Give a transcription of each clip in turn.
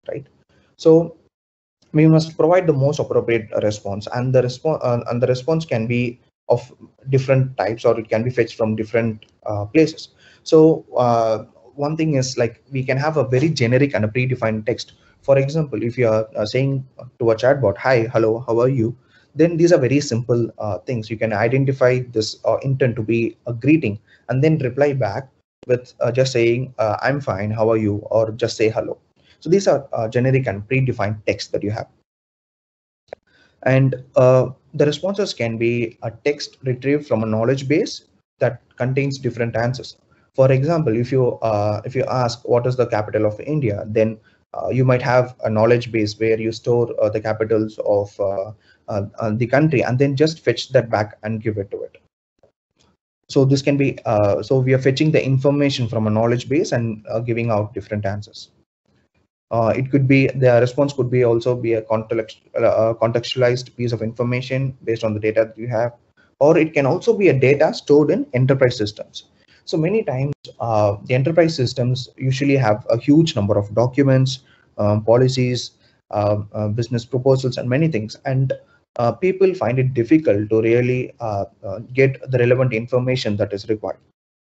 right? So we must provide the most appropriate response, and the response can be of different types, or it can be fetched from different places. So one thing is, like, we can have a very generic and a predefined text. For example, if you are saying to a chatbot, hi, hello, how are you, then these are very simple things. You can identify this intent to be a greeting, and then reply back with just saying, I'm fine, how are you, or just say hello. So these are generic and predefined text that you have. And the responses can be a text retrieved from a knowledge base that contains different answers. For example, if you ask what is the capital of India, then you might have a knowledge base where you store the capitals of the country, and then just fetch that back and give it to it. So this can be so we are fetching the information from a knowledge base and giving out different answers. It could be, the response could be also be a contextualized piece of information based on the data that you have, or it can also be a data stored in enterprise systems. So many times, the enterprise systems usually have a huge number of documents, policies, business proposals, and many things. And people find it difficult to really get the relevant information that is required.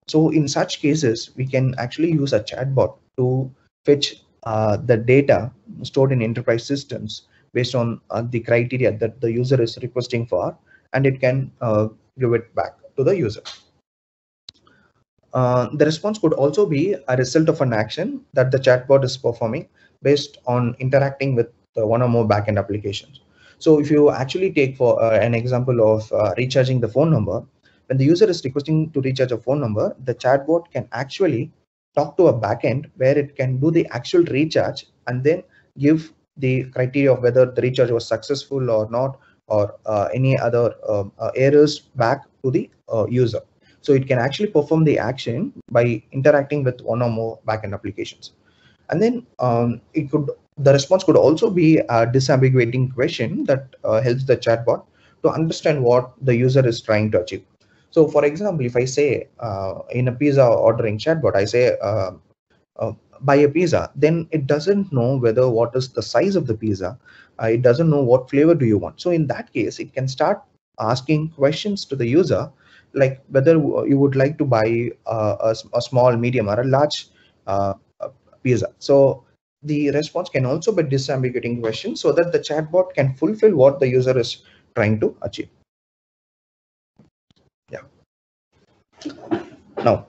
So in such cases, we can actually use a chatbot to fetch the data stored in enterprise systems based on the criteria that the user is requesting for, and it can give it back to the user. The response could also be a result of an action that the chatbot is performing based on interacting with one or more backend applications. So if you actually take for an example of recharging the phone number, when the user is requesting to recharge a phone number, the chatbot can actually talk to a backend where it can do the actual recharge and then give the criteria of whether the recharge was successful or not, or any other errors back to the user. So it can actually perform the action by interacting with one or more backend applications. And then the response could also be a disambiguating question that helps the chatbot to understand what the user is trying to achieve. So for example, if I say in a pizza ordering chatbot, I say buy a pizza, then it doesn't know whether what is the size of the pizza. It doesn't know what flavor do you want. So in that case, it can start asking questions to the user, like whether you would like to buy a small, medium, or a large uh, uh, pizza. So the response can also be disambiguating questions so that the chatbot can fulfill what the user is trying to achieve. Yeah. Now,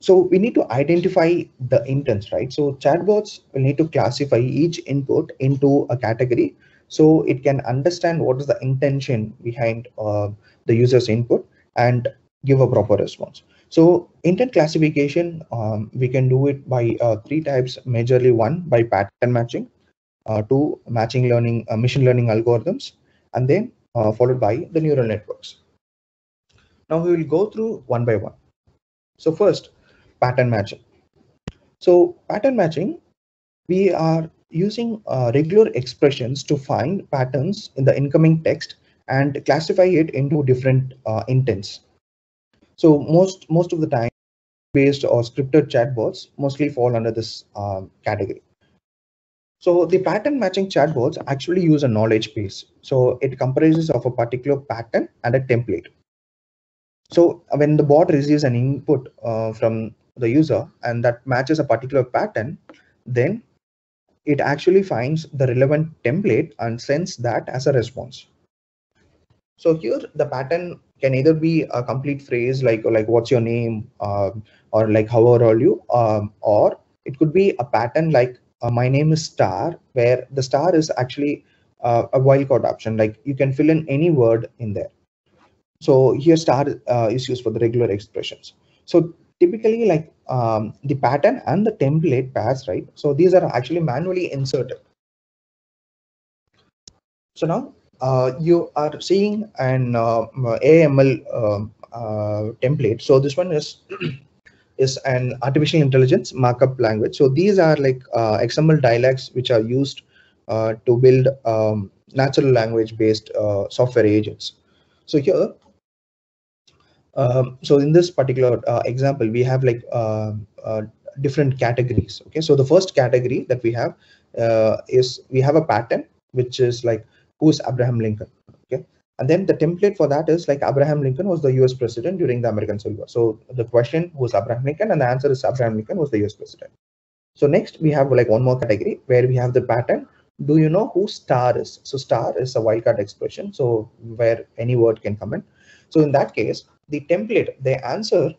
so we need to identify the intents, right? So chatbots will need to classify each input into a category so it can understand what is the intention behind the user's input and give a proper response. So intent classification, we can do it by three types majorly. One, by pattern matching, two, matching learning, machine learning algorithms, and then followed by the neural networks. Now we will go through one by one. So first, pattern matching. So pattern matching, we are using regular expressions to find patterns in the incoming text and classify it into different intents. So most of the time, based or scripted chatbots mostly fall under this category. So the pattern matching chatbots actually use a knowledge base. So it comprises of a particular pattern and a template. So when the bot receives an input from the user and that matches a particular pattern, then it actually finds the relevant template and sends that as a response. So here the pattern can either be a complete phrase like what's your name, or like how old are you, or it could be a pattern like my name is star, where the star is actually a wildcard option, like you can fill in any word in there. So here star is used for the regular expressions. So typically, like the pattern and the template pairs, right? So these are actually manually inserted. So now you are seeing an AML template. So this one is is an artificial intelligence markup language. So these are like XML dialects which are used to build natural language based software agents. So here, so in this particular example, we have like different categories. Okay, so the first category that we have is we have a pattern which is like, who's Abraham Lincoln? Okay, and then the template for that is like, Abraham Lincoln was the US president during the American Civil War. So the question, who's Abraham Lincoln, and the answer is Abraham Lincoln was the US president. So next we have like one more category where we have the pattern, do you know who star is? So star is a wildcard expression, so where any word can come in. So in that case, the template, the answer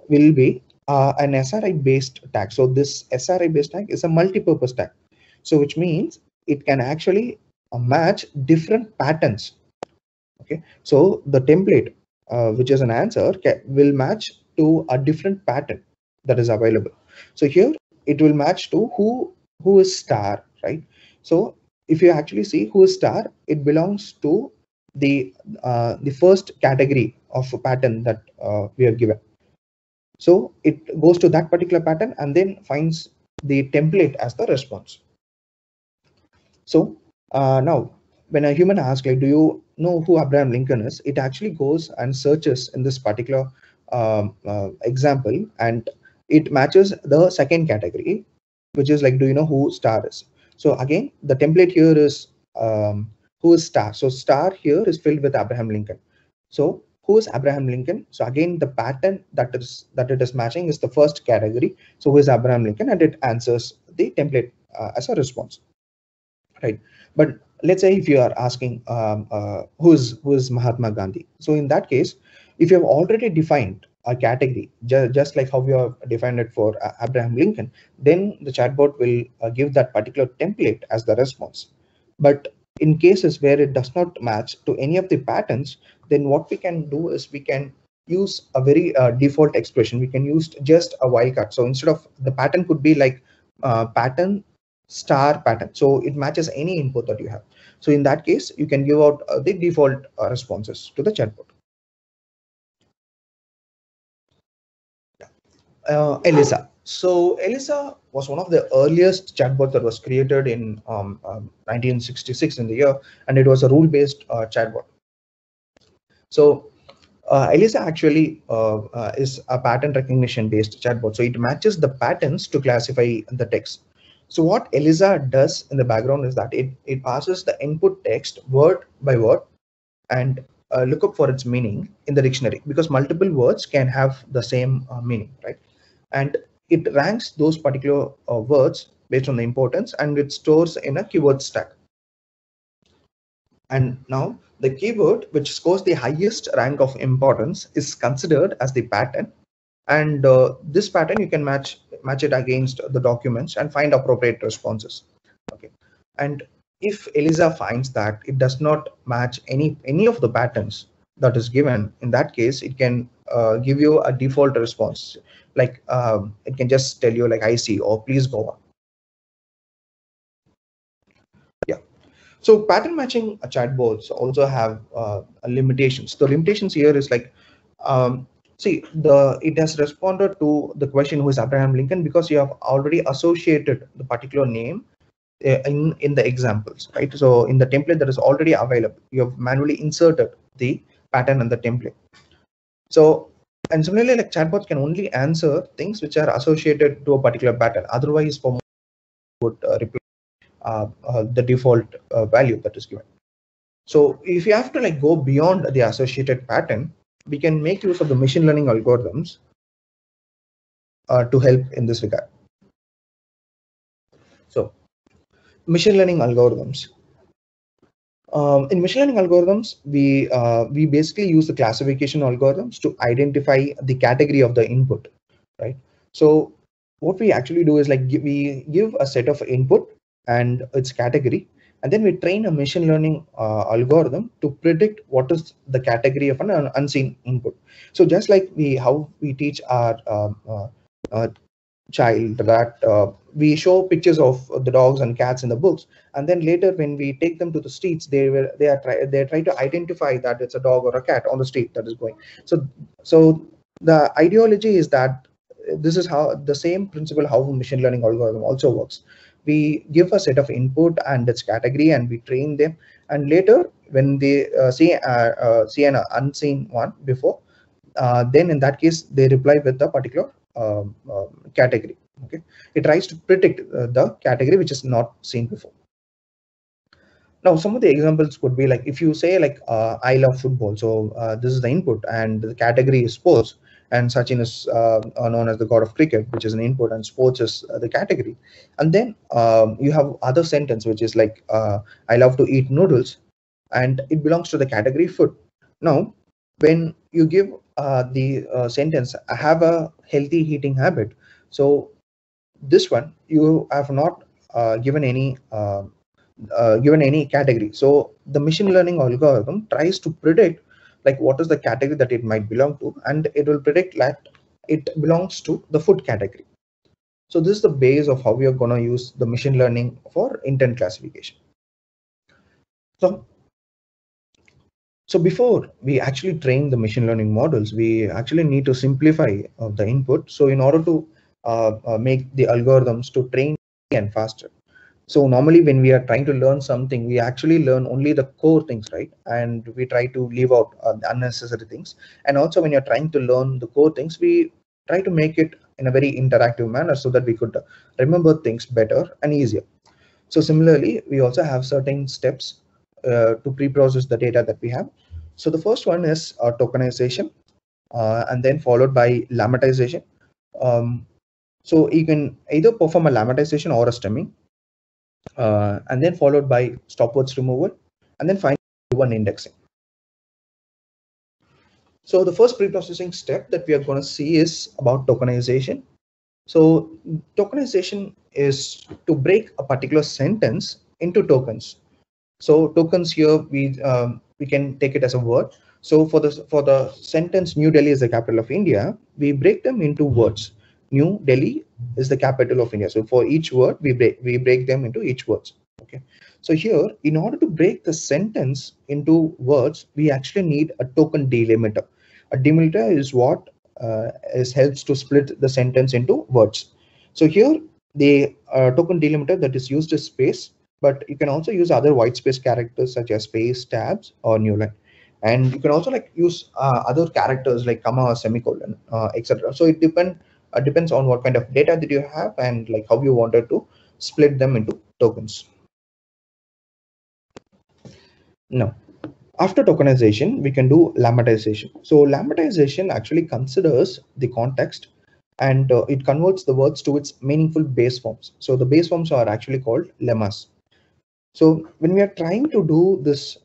will be an SRI based tag. So this SRI based tag is a multi-purpose tag. So which means it can actually match different patterns. Okay, so the template, which is an answer, will match to a different pattern that is available. So here it will match to who is star, right? So if you actually see who is star, it belongs to the first category of a pattern that we are given. So it goes to that particular pattern and then finds the template as the response. So now when a human asks like, do you know who Abraham Lincoln is, it actually goes and searches in this particular example, and it matches the second category, which is like, do you know who star is? So again, the template here is who is star. So star here is filled with Abraham Lincoln. So who is Abraham Lincoln? So again, the pattern that it is matching is the first category. So who is Abraham Lincoln, and it answers the template as a response, right? But let's say if you are asking who is Mahatma Gandhi, so in that case, if you have already defined a category, just like how we have defined it for Abraham Lincoln, then the chatbot will give that particular template as the response. But in cases where it does not match to any of the patterns, then what we can do is we can use a very default expression. We can use just a wildcard. So instead of, the pattern could be like pattern star pattern, so it matches any input that you have. So in that case, you can give out the default responses to the chatbot. Elisa. So Elisa was one of the earliest chatbots that was created in 1966 in the year, and it was a rule-based chatbot. So Elisa actually is a pattern recognition based chatbot. So it matches the patterns to classify the text. So what Elisa does in the background is that it passes the input text word by word and look up for its meaning in the dictionary, because multiple words can have the same meaning, right? And it ranks those particular words based on the importance, and it stores in a keyword stack. And now the keyword which scores the highest rank of importance is considered as the pattern, and this pattern you can match it against the documents and find appropriate responses. Okay, and if Elisa finds that it does not match any of the patterns that is given, in that case it can give you a default response, like it can just tell you like, I see, or please go on. Yeah. So pattern matching chatbots also have limitations. The limitations here is like, see, it has responded to the question who is Abraham Lincoln because you have already associated the particular name in the examples, right? So in the template that is already available, you have manually inserted the pattern in the template. So, and similarly, like chatbots can only answer things which are associated to a particular pattern. Otherwise, for would reply the default value that is given. So if you have to like go beyond the associated pattern, we can make use of the machine learning algorithms to help in this regard. So machine learning algorithms. In machine learning algorithms, we basically use the classification algorithms to identify the category of the input, right? So what we actually do is like we give a set of input and its category, and then we train a machine learning algorithm to predict what is the category of an unseen input. So just like how we teach our child that we show pictures of the dogs and cats in the books, and then later when we take them to the streets, they are trying to identify that it's a dog or a cat on the street that is going. So the ideology is that this is how the same principle how machine learning algorithm also works. We give a set of input and its category, and we train them, and later when they see an unseen one before, then in that case they reply with a particular category. It tries to predict the category which is not seen before. Now, some of the examples could be like if you say like I love football, so this is the input, and the category is sports, and Sachin is known as the god of cricket, which is an input, and sports is the category. And then you have other sentence which is like I love to eat noodles, and it belongs to the category food. Now, when you give the sentence, I have a healthy eating habit, so this one you have not given any category. So the machine learning algorithm tries to predict like what is the category that it might belong to, and it will predict that it belongs to the food category. So this is the base of how we are going to use the machine learning for intent classification. So so before we actually train the machine learning models, we actually need to simplify the input. So in order to make the algorithms to train and faster. So normally when we are trying to learn something, we actually learn only the core things, right? And we try to leave out the unnecessary things. And also when you're trying to learn the core things, we try to make it in a very interactive manner so that we could remember things better and easier. So similarly, we also have certain steps to pre-process the data that we have. So the first one is tokenization, and then followed by lemmatization. Um, so you can either perform a lemmatization or a stemming, and then followed by stopwords removal, and then finally one indexing. So the first pre-processing step that we are going to see is about tokenization. So tokenization is to break a particular sentence into tokens. So tokens here we can take it as a word. So for the sentence New Delhi is the capital of India, we break them into words. New Delhi is the capital of India. So for each word we break them into each words. Okay. So here, in order to break the sentence into words, we actually need a token delimiter. A delimiter is what helps to split the sentence into words. So here the token delimiter that is used is space, but you can also use other white space characters such as space, tabs, or new line. And you can also like use other characters like comma or semicolon, etc. So it depends on what kind of data that you have and like how you wanted to split them into tokens. Now, after tokenization, we can do lemmatization. So lemmatization actually considers the context, and it converts the words to its meaningful base forms. So the base forms are actually called lemmas. So when we are trying to do this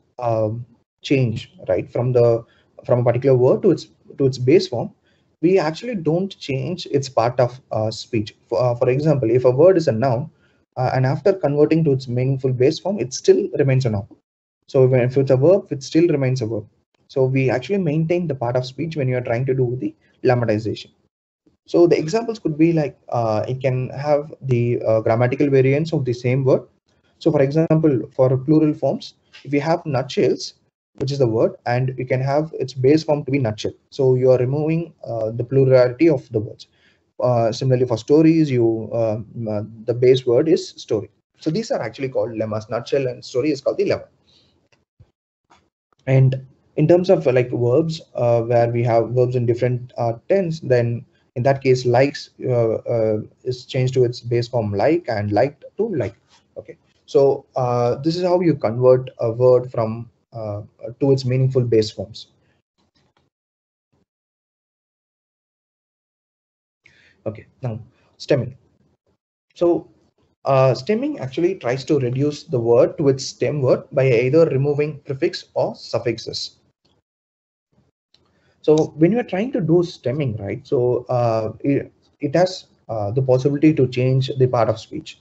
change, right, from a particular word to its base form, we actually don't change its part of speech. For example, if a word is a noun, and after converting to its meaningful base form, it still remains a noun. So if it's a verb, it still remains a verb. So we actually maintain the part of speech when you are trying to do the lemmatization. So the examples could be like it can have the grammatical variants of the same word. So for example, for plural forms, if you have nutshells, which is the word, and you can have its base form to be nutshell. So you are removing the plurality of the words. Similarly, for stories, the base word is story. So these are actually called lemmas. Nutshell and story is called the lemma. And in terms of like verbs, where we have verbs in different tense, then in that case, likes is changed to its base form like, and liked to like. Okay, so this is how you convert a word from to its meaningful base forms. Okay, now stemming. So stemming actually tries to reduce the word to its stem word by either removing prefix or suffixes. So when you are trying to do stemming, right? So it has the possibility to change the part of speech.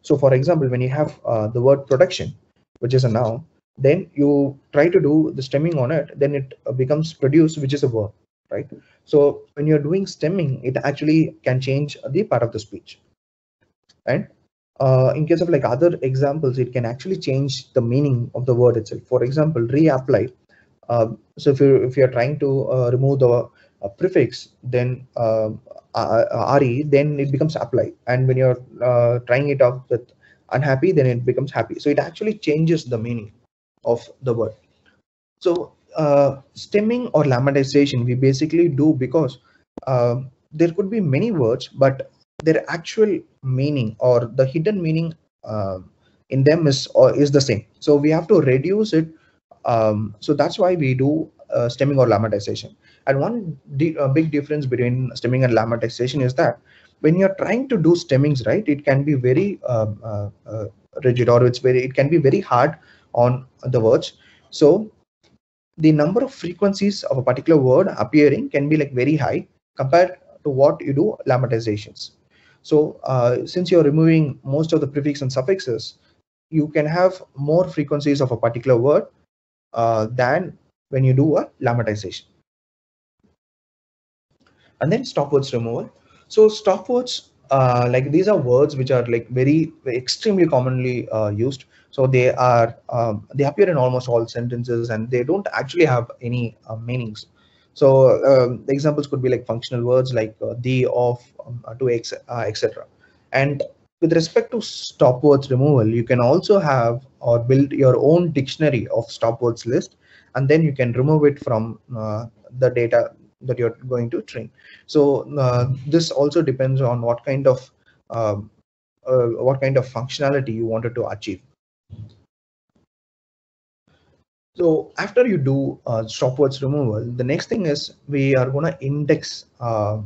So for example, when you have the word production, which is a noun, then you try to do the stemming on it, then it becomes produce, which is a verb, right? So when you're doing stemming, it actually can change the part of the speech. And in case of like other examples, it can actually change the meaning of the word itself. For example, reapply. So if you're trying to remove the prefix, then re, then it becomes apply. And when you're trying it out with unhappy, then it becomes happy. So it actually changes the meaning of the word. So stemming or lemmatization we basically do because there could be many words, but their actual meaning or the hidden meaning in them is the same. So we have to reduce it. So that's why we do stemming or lemmatization. And one big difference between stemming and lemmatization is that when you're trying to do stemmings, right, it can be very rigid, or it can be very hard on the words. So the number of frequencies of a particular word appearing can be like very high compared to what you do lemmatizations. So since you're removing most of the prefix and suffixes, you can have more frequencies of a particular word than when you do a lemmatization. And then stop words removal. So stop words, like these are words which are like very extremely commonly used. So they appear in almost all sentences, and they don't actually have any meanings. So the examples could be like functional words like the, of, to, etc. And with respect to stop words removal, you can also have or build your own dictionary of stop words list, and then you can remove it from the data that you're going to train. So this also depends on um, what kind of functionality you wanted to achieve. So after you do stop words removal, the next thing is we are going to index the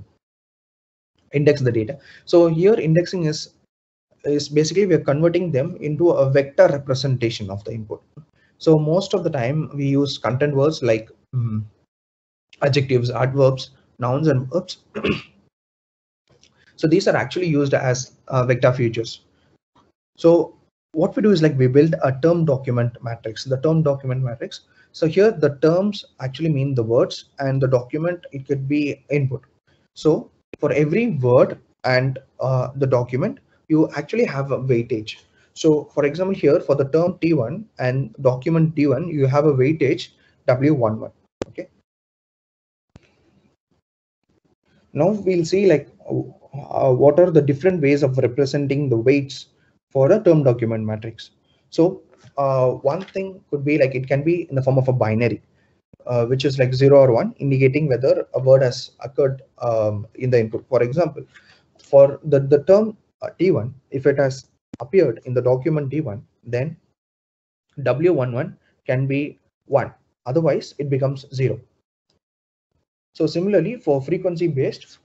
data. So here indexing is basically we're converting them into a vector representation of the input. So most of the time we use content words like adjectives, adverbs, nouns, and verbs. So these are actually used as vector features. So what we do is like we build a term document matrix, the term document matrix. So here the terms actually mean the words, and the document, it could be input. So for every word and the document, you actually have a weightage. So for example, here for the term T1 and document T1, you have a weightage W11. Okay. Now we'll see like what are the different ways of representing the weights for a term document matrix. So one thing could be like it can be in the form of a binary, which is like 0 or 1, indicating whether a word has occurred in the input. For example, for the term T1, if it has appeared in the document T1, then W11 can be 1, otherwise it becomes 0. So similarly, for frequency based,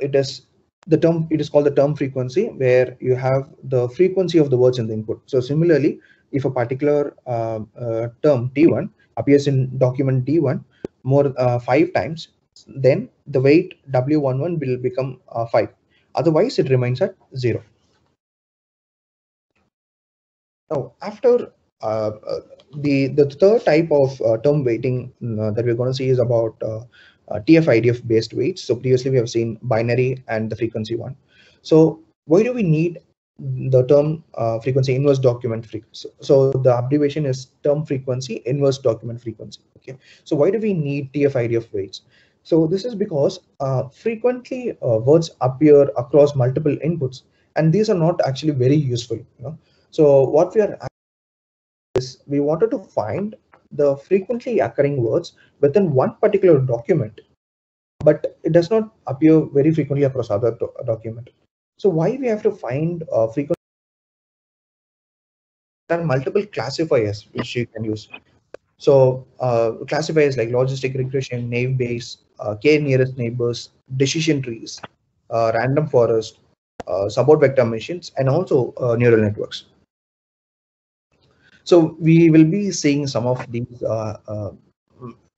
it is called the term frequency, where you have the frequency of the words in the input. So similarly, if a particular term T1 appears in document D1 more 5 times, then the weight W11 will become 5. Otherwise, it remains at 0. Now, after the third type of term weighting that we're going to see is about TF-IDF based weights. So previously we have seen binary and the frequency one. So why do we need the term frequency inverse document frequency? So the abbreviation is term frequency inverse document frequency. Okay. So why do we need TF-IDF weights? So this is because frequently words appear across multiple inputs, and these are not actually very useful. So what we wanted to find the frequently occurring words within one particular document, but it does not appear very frequently across other document. So why we have to find frequent? There are multiple classifiers which you can use. So classifiers like logistic regression, naive Bayes, k nearest neighbors, decision trees, random forest, support vector machines, and also neural networks. So we will be seeing some of these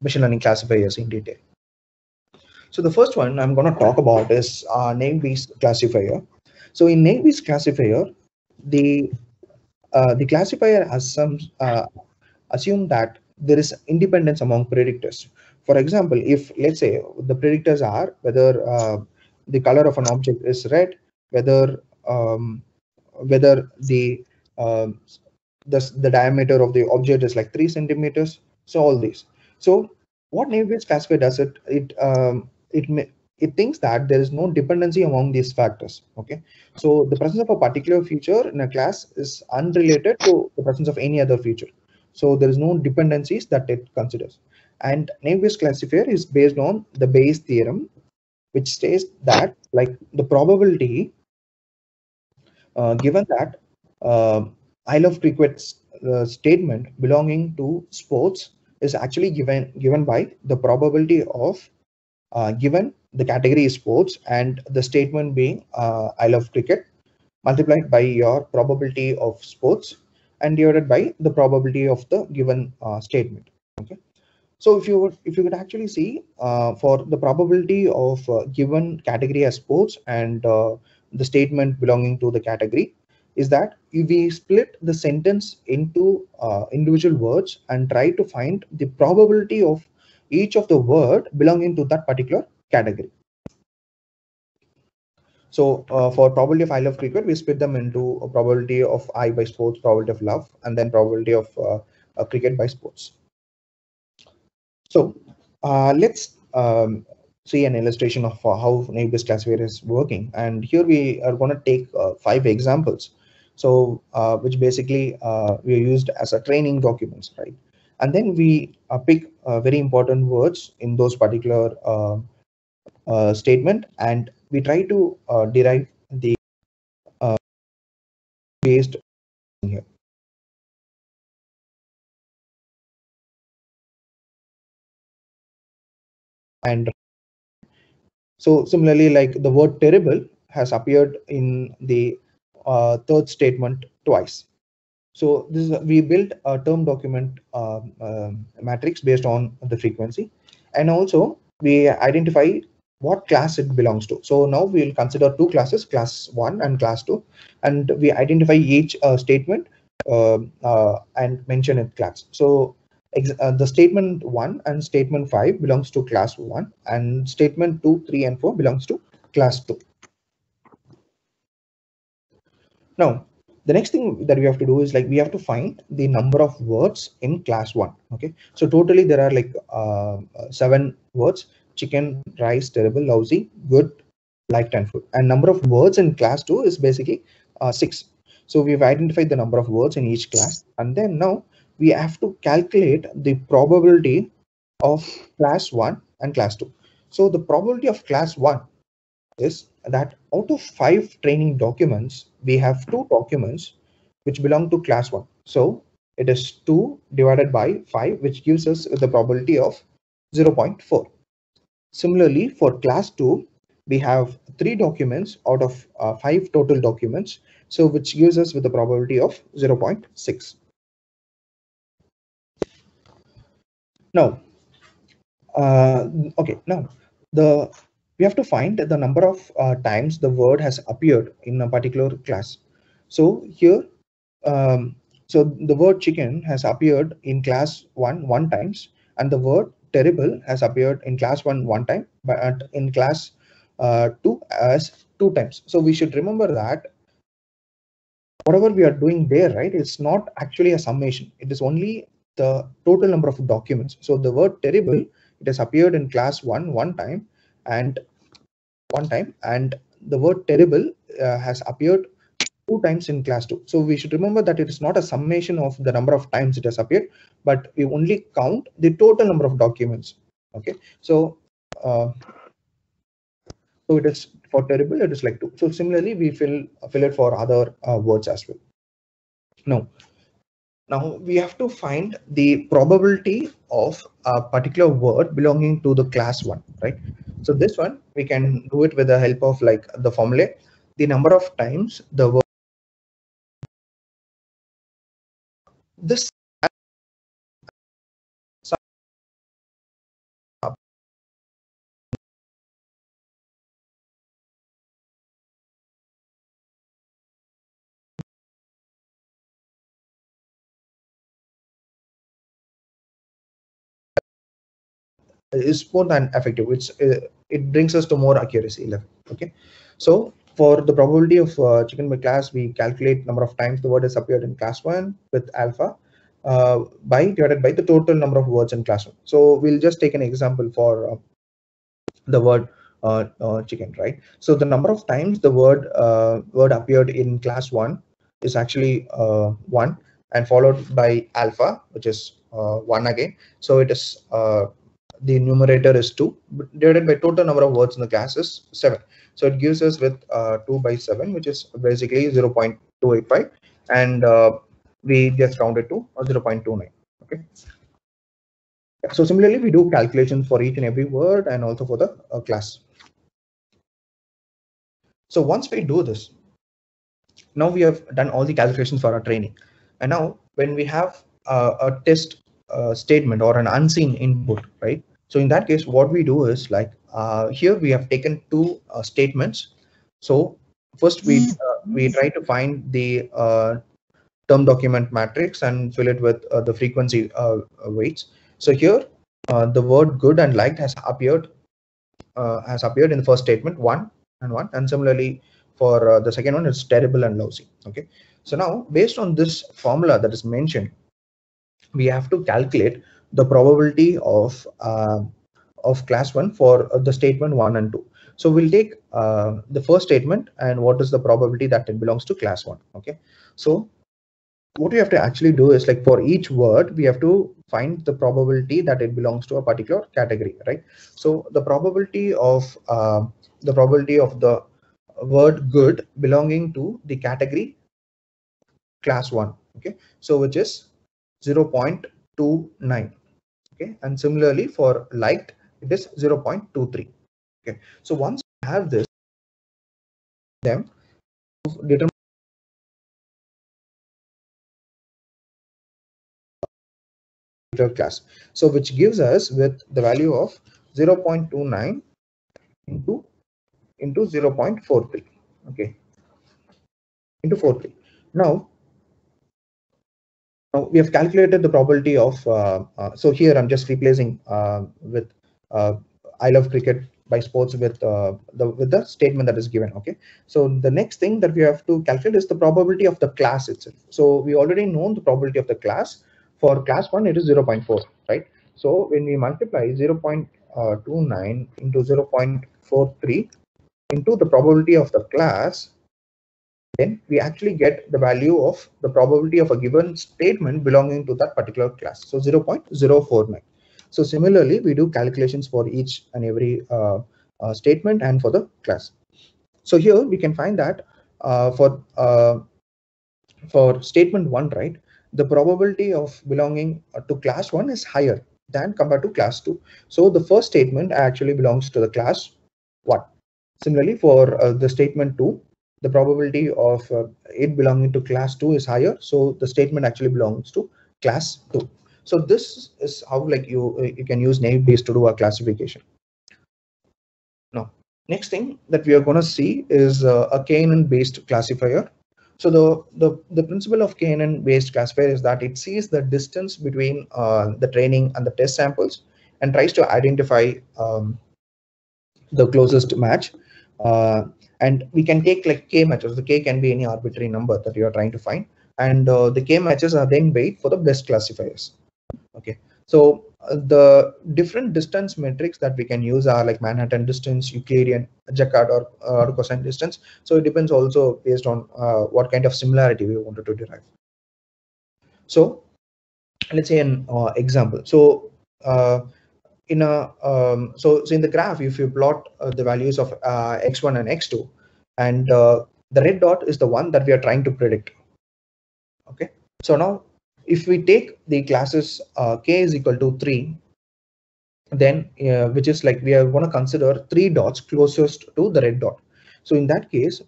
machine learning classifiers in detail. So the first one I'm going to talk about is name Bayes classifier. So in name Bayes classifier, the classifier has some assume that there is independence among predictors. For example, if let's say the predictors are whether the color of an object is red, whether whether um, the diameter of the object is like 3 centimeters. So all these. So what naive-Bayes classifier does it thinks that there is no dependency among these factors. Okay, so the presence of a particular feature in a class is unrelated to the presence of any other feature. So there is no dependencies that it considers. And naive-Bayes classifier is based on the Bayes theorem, which states that like the probability given that I love cricket statement belonging to sports is actually given by the probability of given the category is sports and the statement being I love cricket multiplied by your probability of sports and divided by the probability of the given statement. Okay. So if you could actually see for the probability of given category as sports and the statement belonging to the category is that if we split the sentence into individual words and try to find the probability of each of the word belonging to that particular category. So for probability of I love cricket, we split them into a probability of I by sports, probability of love, and then probability of cricket by sports. So let's see an illustration of how neighbors classifier is working. And here we are going to take 5 examples. So which basically we are used as a training documents, right? And then we pick very important words in those particular statement, and we try to derive the based here. And so similarly, like the word terrible has appeared in the third statement twice. So this is we built a term document matrix based on the frequency, and also we identify what class it belongs to. So now we will consider 2 classes, class 1 and class 2, and we identify each statement and mention its class. So the statement 1 and statement 5 belongs to class 1, and statement 2, 3, and 4 belongs to class 2. Now, the next thing that we have to do is like we have to find the number of words in class 1. Okay, so totally there are like 7 words: chicken, rice, terrible, lousy, good, liked, and food. And number of words in class 2 is basically 6. So we've identified the number of words in each class, and then now we have to calculate the probability of class 1 and class 2. So the probability of class 1 is that out of 5 training documents, we have 2 documents which belong to class 1. So it is 2 divided by 5, which gives us the probability of 0.4. Similarly, for class 2, we have 3 documents out of 5 total documents, so which gives us with the probability of 0.6. Now, okay, now the we have to find the number of times the word has appeared in a particular class. So here, so the word chicken has appeared in class 1 times, and the word terrible has appeared in class 1 time, but in class 2 as 2 times. So we should remember that whatever we are doing there, right, it's not actually a summation. It is only the total number of documents. So the word terrible, it has appeared in class 1 time, and the word terrible has appeared 2 times in class 2. So we should remember that it is not a summation of the number of times it has appeared, but we only count the total number of documents. Okay, so so it is for terrible, it is like 2. So similarly, we fill it for other words as well. Now we have to find the probability of a particular word belonging to the class 1, right? So this one we can do it with the help of like the formula, the number of times the word this is more than effective, which it brings us to more accuracy level. Okay, so for the probability of chicken by class, we calculate number of times the word has appeared in class 1 with alpha by divided by the total number of words in class 1. So we'll just take an example for the word chicken, right? So the number of times the word appeared in class 1 is actually 1, and followed by alpha, which is 1 again. So it is the numerator is 2 divided by total number of words in the class is 7. So it gives us with 2 by 7, which is basically 0.285, and we just rounded to 0.29. Okay. So similarly, we do calculations for each and every word and also for the class. So once we do this, now we have done all the calculations for our training. And now when we have a test statement or an unseen input, right? So in that case, what we do is like here we have taken two statements. So first we try to find the term document matrix and fill it with the frequency weights. So here the word good and liked has appeared in the first statement, 1 and 1, and similarly for the second one it's terrible and lousy. Okay, so now based on this formula that is mentioned, we have to calculate the probability of class 1 for the statement 1 and 2. So we'll take the first statement and what is the probability that it belongs to class 1. Okay, so what we have to actually do is like for each word we have to find the probability that it belongs to a particular category, right? So the probability of the word good belonging to the category class 1, okay, so which is 0.29. Okay, and similarly for liked it is 0.23. Okay, so once we have this, them determine class, so which gives us with the value of 0.29 into 0.43. Okay, into 43. Now we have calculated the probability of so here I'm just replacing with I love cricket by sports with the statement that is given. Okay, so the next thing that we have to calculate is the probability of the class itself. So we already know the probability of the class. For class 1 it is 0.4, right? So when we multiply 0.29 into 0.43 into the probability of the class, then we actually get the value of the probability of a given statement belonging to that particular class. So 0.049. So similarly, we do calculations for each and every statement and for the class. So here we can find that for statement 1, right, the probability of belonging to class 1 is higher than compared to class 2. So the first statement actually belongs to the class 1. Similarly, for the statement 2, the probability of it belonging to class 2 is higher, so the statement actually belongs to class 2. So this is how like you can use naive Bayes to do a classification. Now next thing that we are going to see is a KNN based classifier. So the principle of KNN based classifier is that it sees the distance between the training and the test samples and tries to identify the closest match. And we can take like k matches. The k can be any arbitrary number that you are trying to find, and the k matches are then weighed for the best classifiers. Okay, so the different distance metrics that we can use are like Manhattan distance, Euclidean, Jaccard, or cosine distance. So it depends also based on what kind of similarity we wanted to derive. So let's say an example. So in a so in the graph, if you plot the values of x1 and x2, and the red dot is the one that we are trying to predict. Okay, so now if we take the classes k is equal to 3, then which is like we are going to consider 3 dots closest to the red dot. So in that case,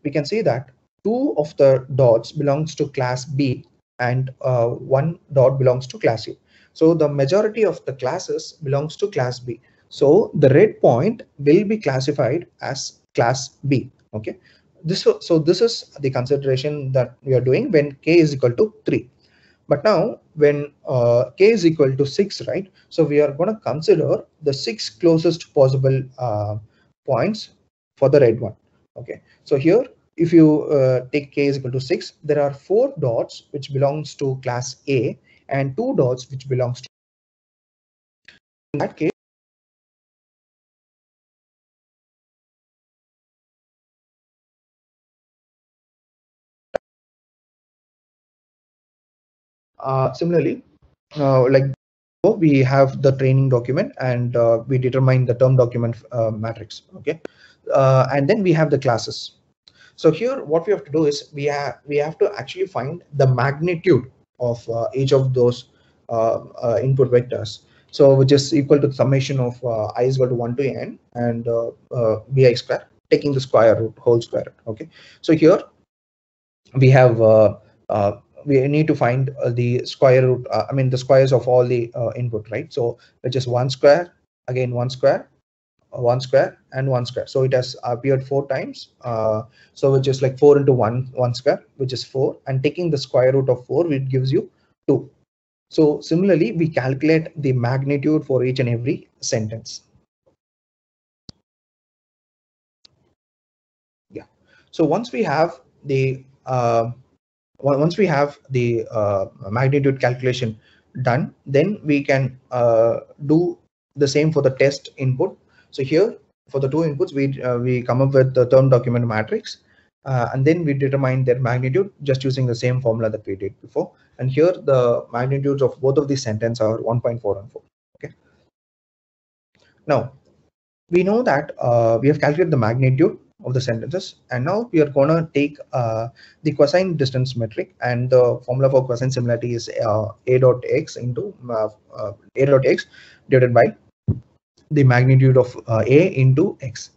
we can say that 2 of the dots belongs to class B and 1 dot belongs to class A. So the majority of the classes belongs to class B. So the red point will be classified as class B. Okay, so this is the consideration that we are doing when k is equal to 3. But now when k is equal to 6, right? So we are going to consider the 6 closest possible points for the red one. Okay, so here if you take k is equal to 6, there are 4 dots which belongs to class A and 2 dots which belongs to, in that case, similarly, like we have the training document and we determine the term document matrix. Okay, And then we have the classes. So here what we have to do is we have to actually find the magnitude of each of those input vectors. So which is equal to the summation of I is equal to 1 to n and bi square, taking the square root, whole square root. Okay. So here we have uh, we need to find the square root, I mean the squares of all the input, right? So which is 1 square, again 1 square, 1 square and 1 square. So it has appeared 4 times. So which is like 4 into 1 square, which is 4, and taking the square root of 4, it gives you 2. So similarly, we calculate the magnitude for each and every sentence. Yeah. So once we have the magnitude calculation done, then we can do the same for the test input. So here for the two inputs, we come up with the term document matrix, and then we determine their magnitude just using the same formula that we did before. And here the magnitudes of both of these sentences are 1.4 and 4. Okay. Now we know that we have calculated the magnitude of the sentences, and now we are going to take the cosine distance metric, and the formula for cosine similarity is a dot x into a dot x divided by the magnitude of a into x,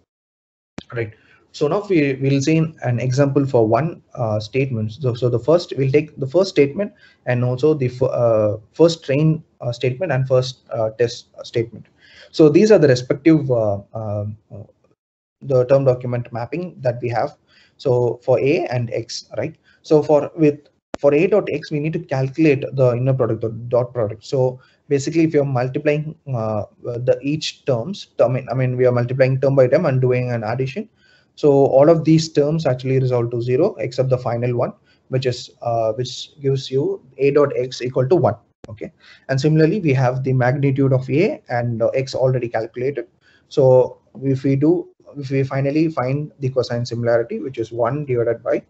right? So now we will see an example for one statement. So the first, we'll take the first statement and also the first train statement and first test statement. So these are the respective the term document mapping that we have. So for a and x, right? So for a dot x, we need to calculate the inner product, the dot product. So basically, if you're multiplying the each term, I mean we are multiplying term by term and doing an addition. So all of these terms actually resolve to 0 except the final one, which gives you a dot x equal to 1. Okay. And similarly, we have the magnitude of a and x already calculated. So if we finally find the cosine similarity, which is 1 divided by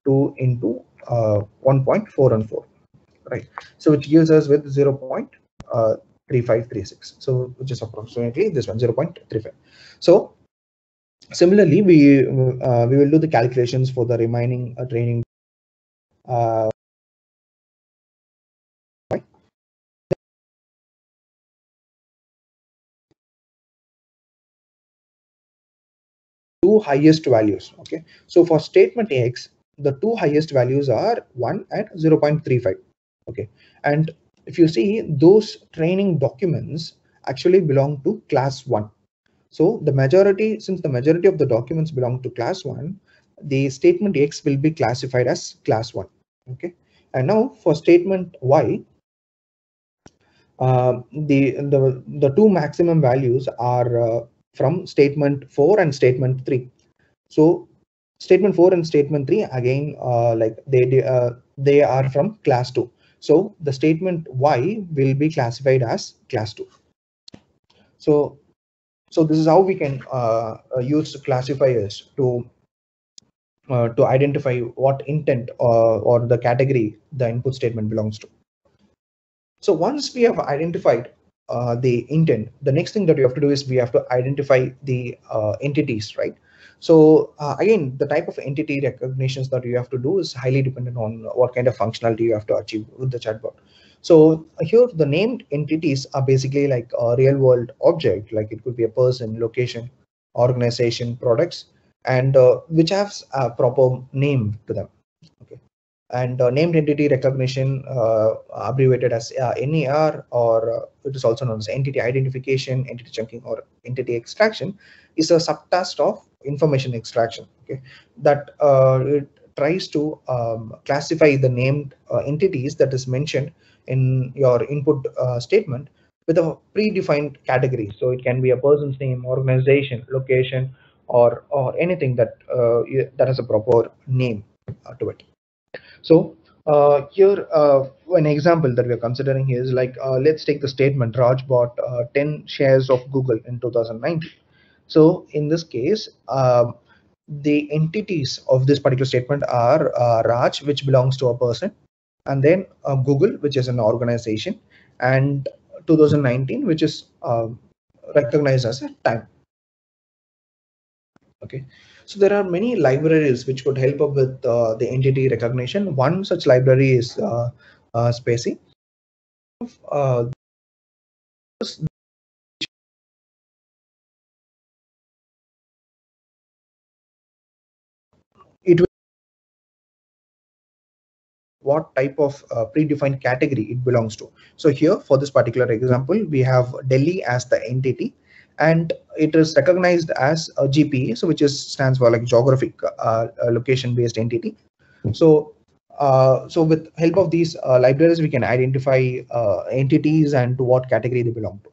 2 into 1.4 and 4, right? So which gives us with 0.3536. So which is approximately this one, 0.35. So similarly, we will do the calculations for the remaining training. Uh, Two highest values. Okay, so for statement x, the two highest values are 1 and 0.35. Okay, and if you see, those training documents actually belong to class 1. So the majority, since the majority of the documents belong to class 1, the statement x will be classified as class 1. Okay, and now for statement y, the two maximum values are from statement 4 and statement 3. So statement 4 and statement 3 again, like they are from class 2. So the statement y will be classified as class 2. So this is how we can use classifiers to identify what intent or the category the input statement belongs to. So once we have identified the intent, the next thing that we have to do is we have to identify the entities, right? So again, the type of entity recognitions that you have to do is highly dependent on what kind of functionality you have to achieve with the chatbot. So here the named entities are basically like a real world object, like it could be a person, location, organization, products, and which has a proper name to them. Okay. And named entity recognition, abbreviated as NER, or it is also known as entity identification, entity chunking, or entity extraction, is a subtask of information extraction. Okay, that it tries to classify the named entities that is mentioned in your input statement with a predefined category. So it can be a person's name, organization, location, or anything that has a proper name to it. So here, an example that we're considering here is like, let's take the statement Raj bought 10 shares of Google in 2019. So in this case, the entities of this particular statement are Raj, which belongs to a person, and then Google, which is an organization, and 2019, which is recognized as a time. Okay, so there are many libraries which could help up with the entity recognition. One such library is Spacy. Uh, it will what type of predefined category it belongs to. So here for this particular example, we have Delhi as the entity, and it is recognized as a GPA, so which is stands for like geographic location based entity. So so with help of these libraries, we can identify entities and to what category they belong to.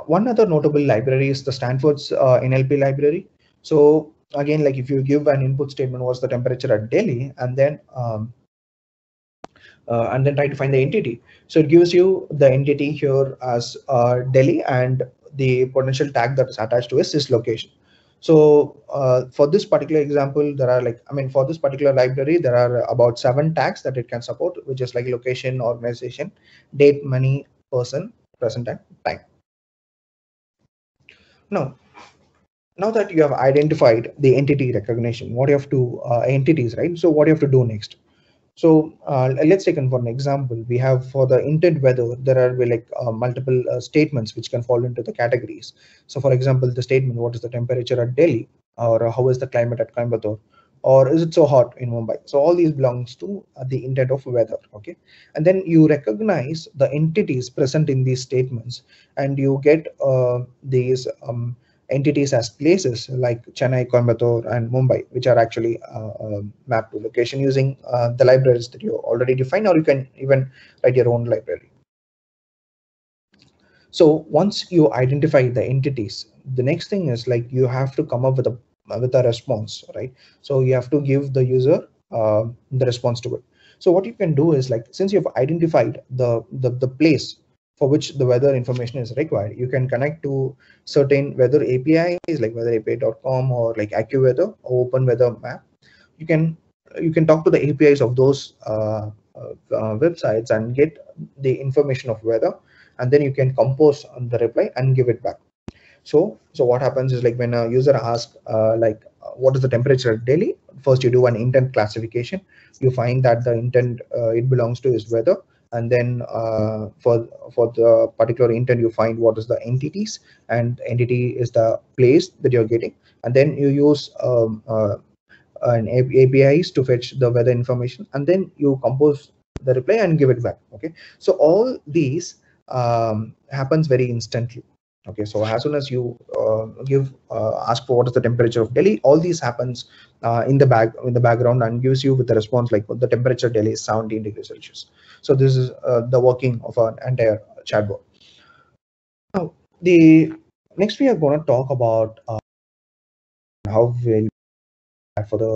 One other notable library is the Stanford's NLP library. So again, like if you give an input statement, what's the temperature at Delhi, and then try to find the entity. So it gives you the entity here as Delhi, and the potential tag that is attached to is this location. So for this particular example, there are like, I mean, for this particular library, there are about 7 tags that it can support, which is like location, organization, date, money, person, present, and time. Now, now that you have identified the entity recognition, what you have to entities, right? So what you have to do next? So let's take for an example. We have for the intent weather, there are like multiple statements which can fall into the categories. So for example, the statement, what is the temperature at Delhi, or how is the climate at Coimbatore, or is it so hot in Mumbai? So all these belongs to the intent of weather. Okay, and then you recognize the entities present in these statements, and you get these entities as places like Chennai, Coimbatore, and Mumbai, which are actually mapped to location using the libraries that you already defined, or you can even write your own library. So once you identify the entities, the next thing is like you have to come up with a response, right? So you have to give the user the response to it. So what you can do is like, since you've identified the place for which the weather information is required, you can connect to certain weather APIs like weatherapi.com or like AccuWeather or Open Weather Map. You can you can talk to the APIs of those websites and get the information of weather, and then you can compose on the reply and give it back. So what happens is like when a user asks what is the temperature at Delhi, first you do an intent classification. You find that the intent it belongs to is weather, and then for the particular intent you find what is the entities, and entity is the place that you're getting, and then you use an APIs to fetch the weather information, and then you compose the reply and give it back. Okay, so all these happens very instantly. Okay, so as soon as you ask for what is the temperature of Delhi, all these happens in the background and gives you with the response like the temperature of Delhi is 17 degrees Celsius. So this is the working of an entire chatbot. Now, the next we are going to talk about how we'll for the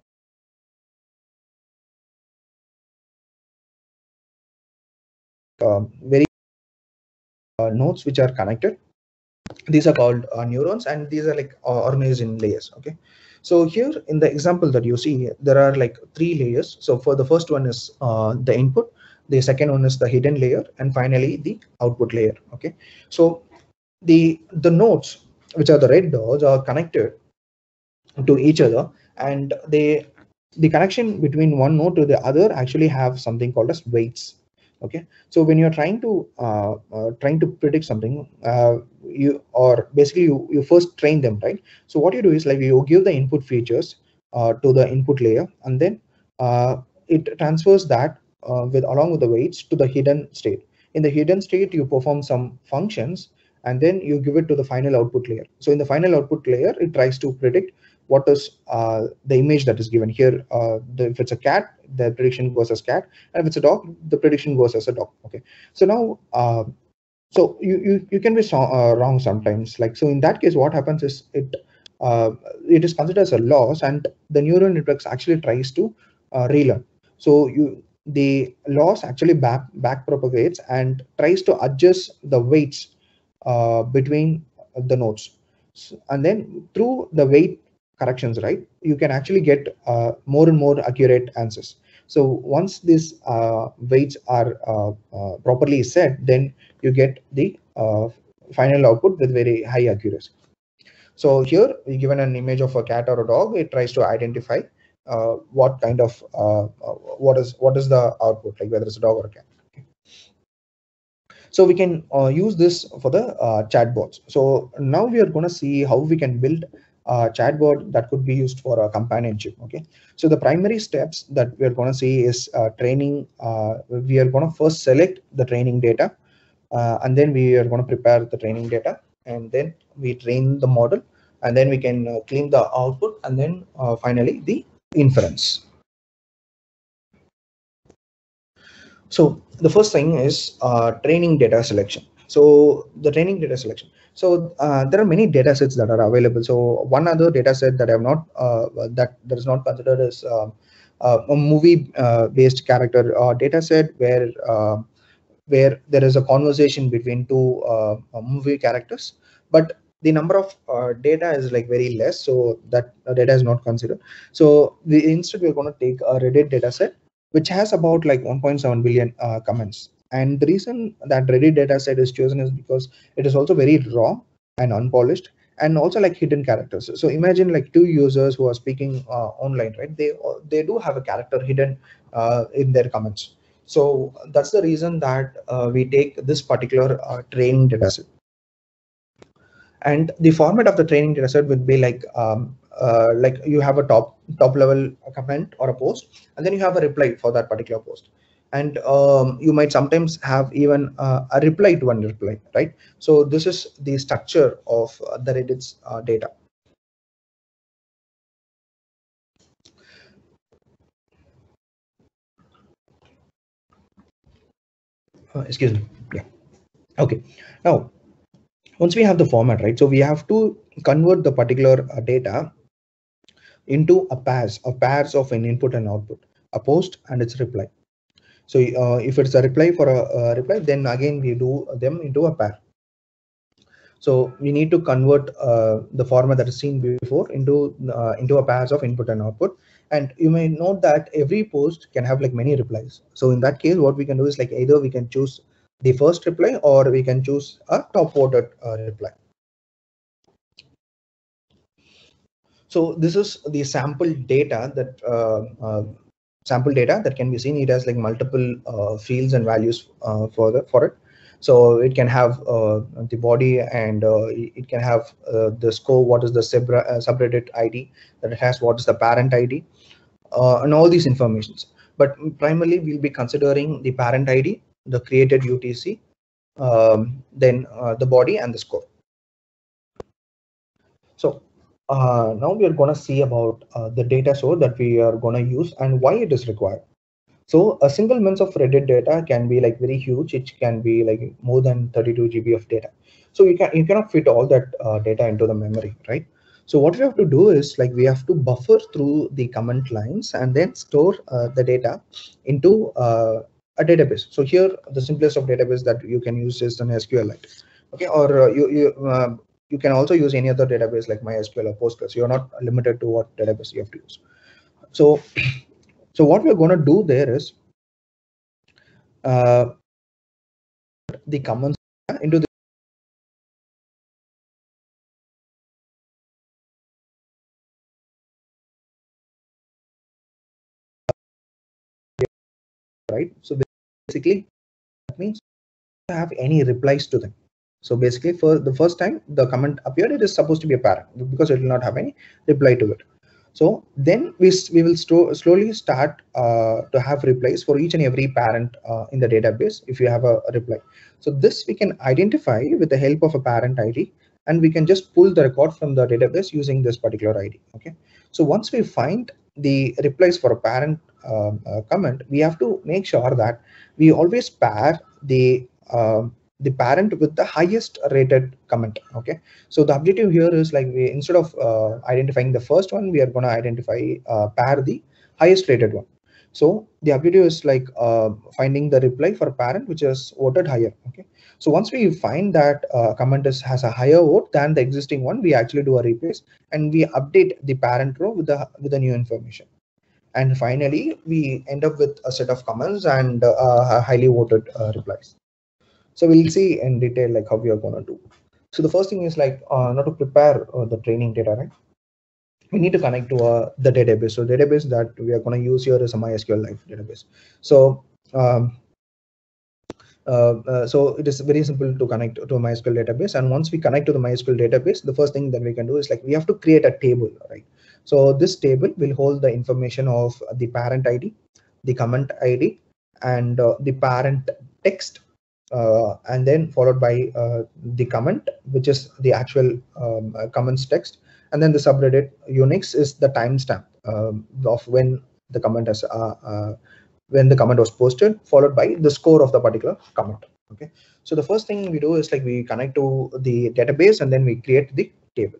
very nodes which are connected. These are called neurons, and these are like organized in layers. Okay, so here in the example that you see, there are like 3 layers. So for the first one is the input, the second one is the hidden layer, and finally the output layer. Okay, so the nodes, which are the red dots, are connected to each other, and the connection between one node to the other actually have something called as weights. Okay, so when you're trying to predict something, you or basically you first train them, right? So what you do is like you give the input features to the input layer, and then it transfers that with along with the weights to the hidden state. In the hidden state you perform some functions, and then you give it to the final output layer. So in the final output layer, it tries to predict what is the image that is given here. If it's a cat, the prediction goes as cat, and if it's a dog, the prediction goes as a dog. Okay, so now so you can be wrong sometimes. Like, so in that case, what happens is it is considered as a loss, and the neural networks actually tries to relearn. So the loss actually back propagates and tries to adjust the weights between the nodes. And then through the weight corrections, right, you can actually get more and more accurate answers. So once these weights are properly set, then you get the final output with very high accuracy. So here we given an image of a cat or a dog, it tries to identify what kind of what is the output, like whether it's a dog or a cat. So we can use this for the chatbots. So now we are going to see how we can build a chatbot that could be used for a companionship. Okay, so the primary steps that we are going to see is training. We are going to first select the training data, and then we are going to prepare the training data, and then we train the model, and then we can clean the output, and then finally the inference. So the first thing is training data selection. So the training data selection. So there are many data sets that are available. So one other data set that I have not that is not considered as a movie based character data set where there is a conversation between two movie characters, but the number of data is like very less, so that data is not considered. So instead we're going to take a Reddit data set which has about like 1.7 billion comments. And the reason that Reddit data set is chosen is because it is also very raw and unpolished, and also like hidden characters. So imagine like two users who are speaking online, right? They do have a character hidden in their comments. So that's the reason that we take this particular training data set. And the format of the training data set would be like you have a top level comment or a post, and then you have a reply for that particular post. And you might sometimes have even a reply to one reply, right? So this is the structure of the Reddit's data. Excuse me. Yeah. Okay. Now, once we have the format, right? So we have to convert the particular data into a pairs of an input and output, a post and its reply. So if it's a reply for a reply, then again we do them into a pair. So we need to convert the format that is seen before into a pairs of input and output. And you may note that every post can have like many replies. So in that case, what we can do is like either we can choose the first reply or we can choose a top voted reply. So this is the sample data that can be seen. It has like multiple fields and values for it. So it can have the body, and it can have the score, what is the subreddit ID that it has, what is the parent ID, and all these informations. But primarily we'll be considering the parent ID, the created UTC, then the body and the score. So now we are going to see about the data source that we are going to use and why it is required. So a single month of Reddit data can be like very huge. It can be like more than 32 GB of data. So you cannot fit all that data into the memory, right? So what we have to do is like we have to buffer through the comment lines and then store the data into a database. So here the simplest of database that you can use is an SQLite. Okay, or you can also use any other database like MySQL or Postgres. You're not limited to what database you have to use. So so what we're going to do there is uh, the comments into the right. So basically that means you have any replies to them. So basically for the first time the comment appeared, it is supposed to be a parent because it will not have any reply to it. So then we will slowly start to have replies for each and every parent in the database if you have a reply. So this we can identify with the help of a parent ID, and we can just pull the record from the database using this particular ID. Okay. So once we find the replies for a parent comment, we have to make sure that we always pair the parent with the highest rated comment. Okay. So the objective here is like we, instead of identifying the first one, we are going to identify pair the highest rated one. So the objective is like finding the reply for a parent which is voted higher. Okay. So once we find that comment has a higher vote than the existing one, we actually do a replace and we update the parent row with the new information. And finally, we end up with a set of comments and highly voted replies. So we'll see in detail like how we are going to do. So the first thing is like now to prepare the training data, right? We need to connect to the database. So database that we are going to use here is a MySQL Live database. So so it is very simple to connect to a MySQL database. And once we connect to the MySQL database, the first thing that we can do is like we have to create a table, right? So this table will hold the information of the parent ID, the comment ID, and the parent text, and then followed by the comment, which is the actual comments text, and then the subreddit Unix is the timestamp of when the comment was posted, followed by the score of the particular comment. Okay, so the first thing we do is like we connect to the database and then we create the table.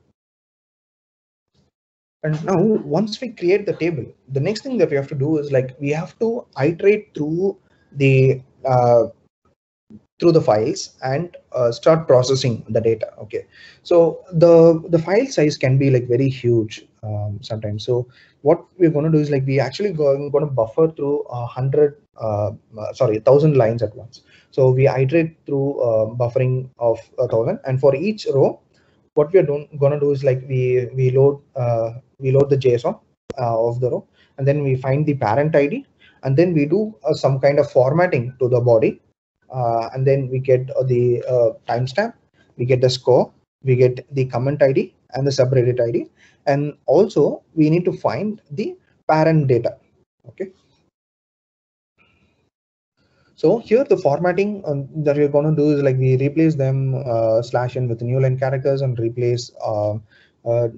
And now once we create the table, the next thing that we have to do is like we have to iterate through the files and start processing the data. Okay, so the file size can be like very huge sometimes. So what we're going to do is like we actually going to buffer through 1,000 lines at once. So we iterate through buffering of 1,000, and for each row what we are going to do is like we load the JSON of the row, and then we find the parent ID, and then we do some kind of formatting to the body, and then we get the timestamp, we get the score, we get the comment ID and the subreddit ID, and also we need to find the parent data. Okay, so here the formatting that we're going to do is like we replace them /n with new line characters and replace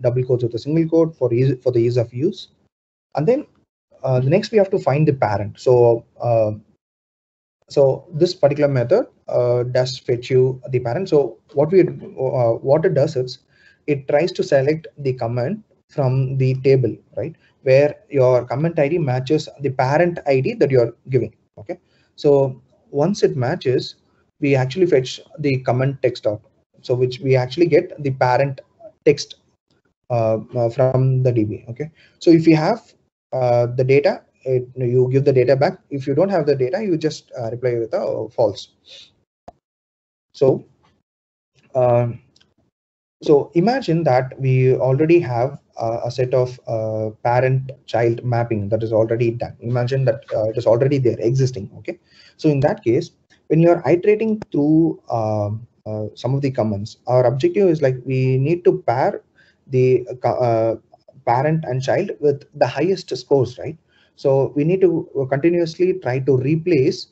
double quotes with a single quote for the ease of use. And then the next we have to find the parent. So this particular method does fetch you the parent. So what it does is it tries to select the comment from the table, right, where your comment ID matches the parent ID that you're giving. Okay, so once it matches, we actually fetch the comment text out, so which we actually get the parent text from the DB. Okay, so if you have the data, you give the data back. If you don't have the data, you just reply with a false. So so imagine that we already have a set of parent-child mapping that is already done. Imagine that it is already there, existing. Okay, so in that case, when you are iterating through some of the comments, our objective is like we need to pair the parent and child with the highest scores, right? So we need to continuously try to replace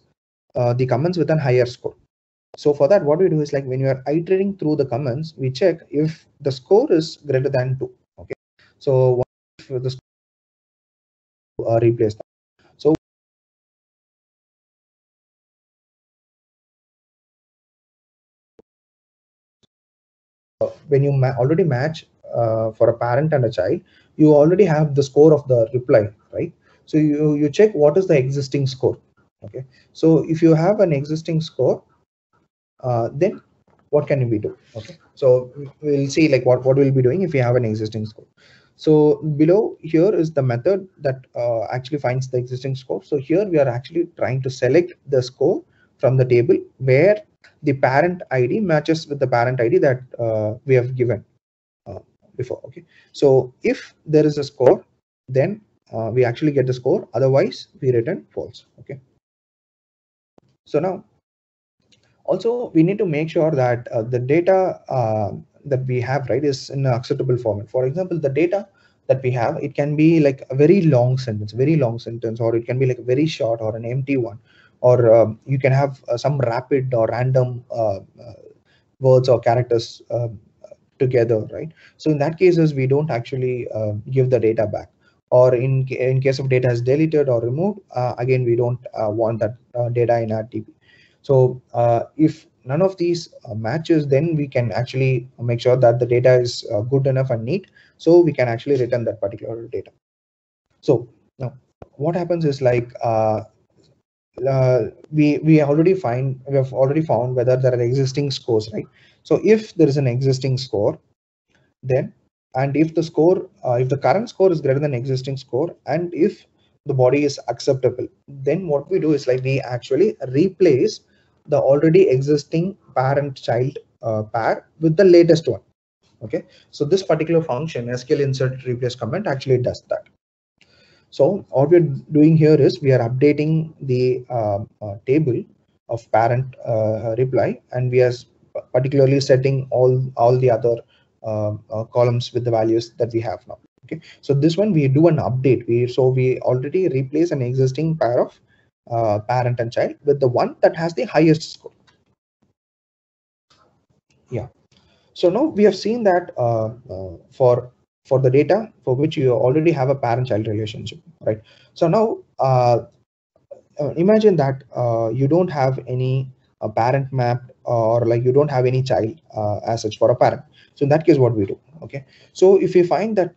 the comments with a higher score. So for that, what we do is like when you are iterating through the comments, we check if the score is greater than 2. Okay, so if the score replace that. So when you already match for a parent and a child, you already have the score of the reply, right? So you check what is the existing score. Okay, so if you have an existing score, then what can we do? Okay, so we'll see like what we'll be doing if we have an existing score. So below here is the method that actually finds the existing score. So here we are actually trying to select the score from the table where the parent ID matches with the parent ID that we have given before. Okay, so if there is a score, then we actually get the score, otherwise we return false. Okay, so now also we need to make sure that the data that we have, right, is in an acceptable format. For example, the data that we have, it can be like a very long sentence, or it can be like very short or an empty one, or you can have some rapid or random words or characters together, right? So in that cases we don't actually give the data back, or in case of data is deleted or removed, again we don't want that data in our DB. So if none of these matches, then we can actually make sure that the data is good enough and neat, so we can actually return that particular data. So now what happens is like we have already found whether there are existing scores, right? So if there is an existing score, then, and if the score if the current score is greater than existing score, and if the body is acceptable, then what we do is like we actually replace the already existing parent child pair with the latest one. Okay, so this particular function SQL insert replace comment actually does that. So what we're doing here is we are updating the table of parent reply, and we are particularly setting all the other columns with the values that we have now. Okay, so this one we do an update. We already replace an existing pair of parent and child with the one that has the highest score. Yeah. So now we have seen that for the data for which you already have a parent-child relationship, right? So now imagine that you don't have any parent map, or like you don't have any child as such for a parent. So in that case, what we do? Okay, so if we find that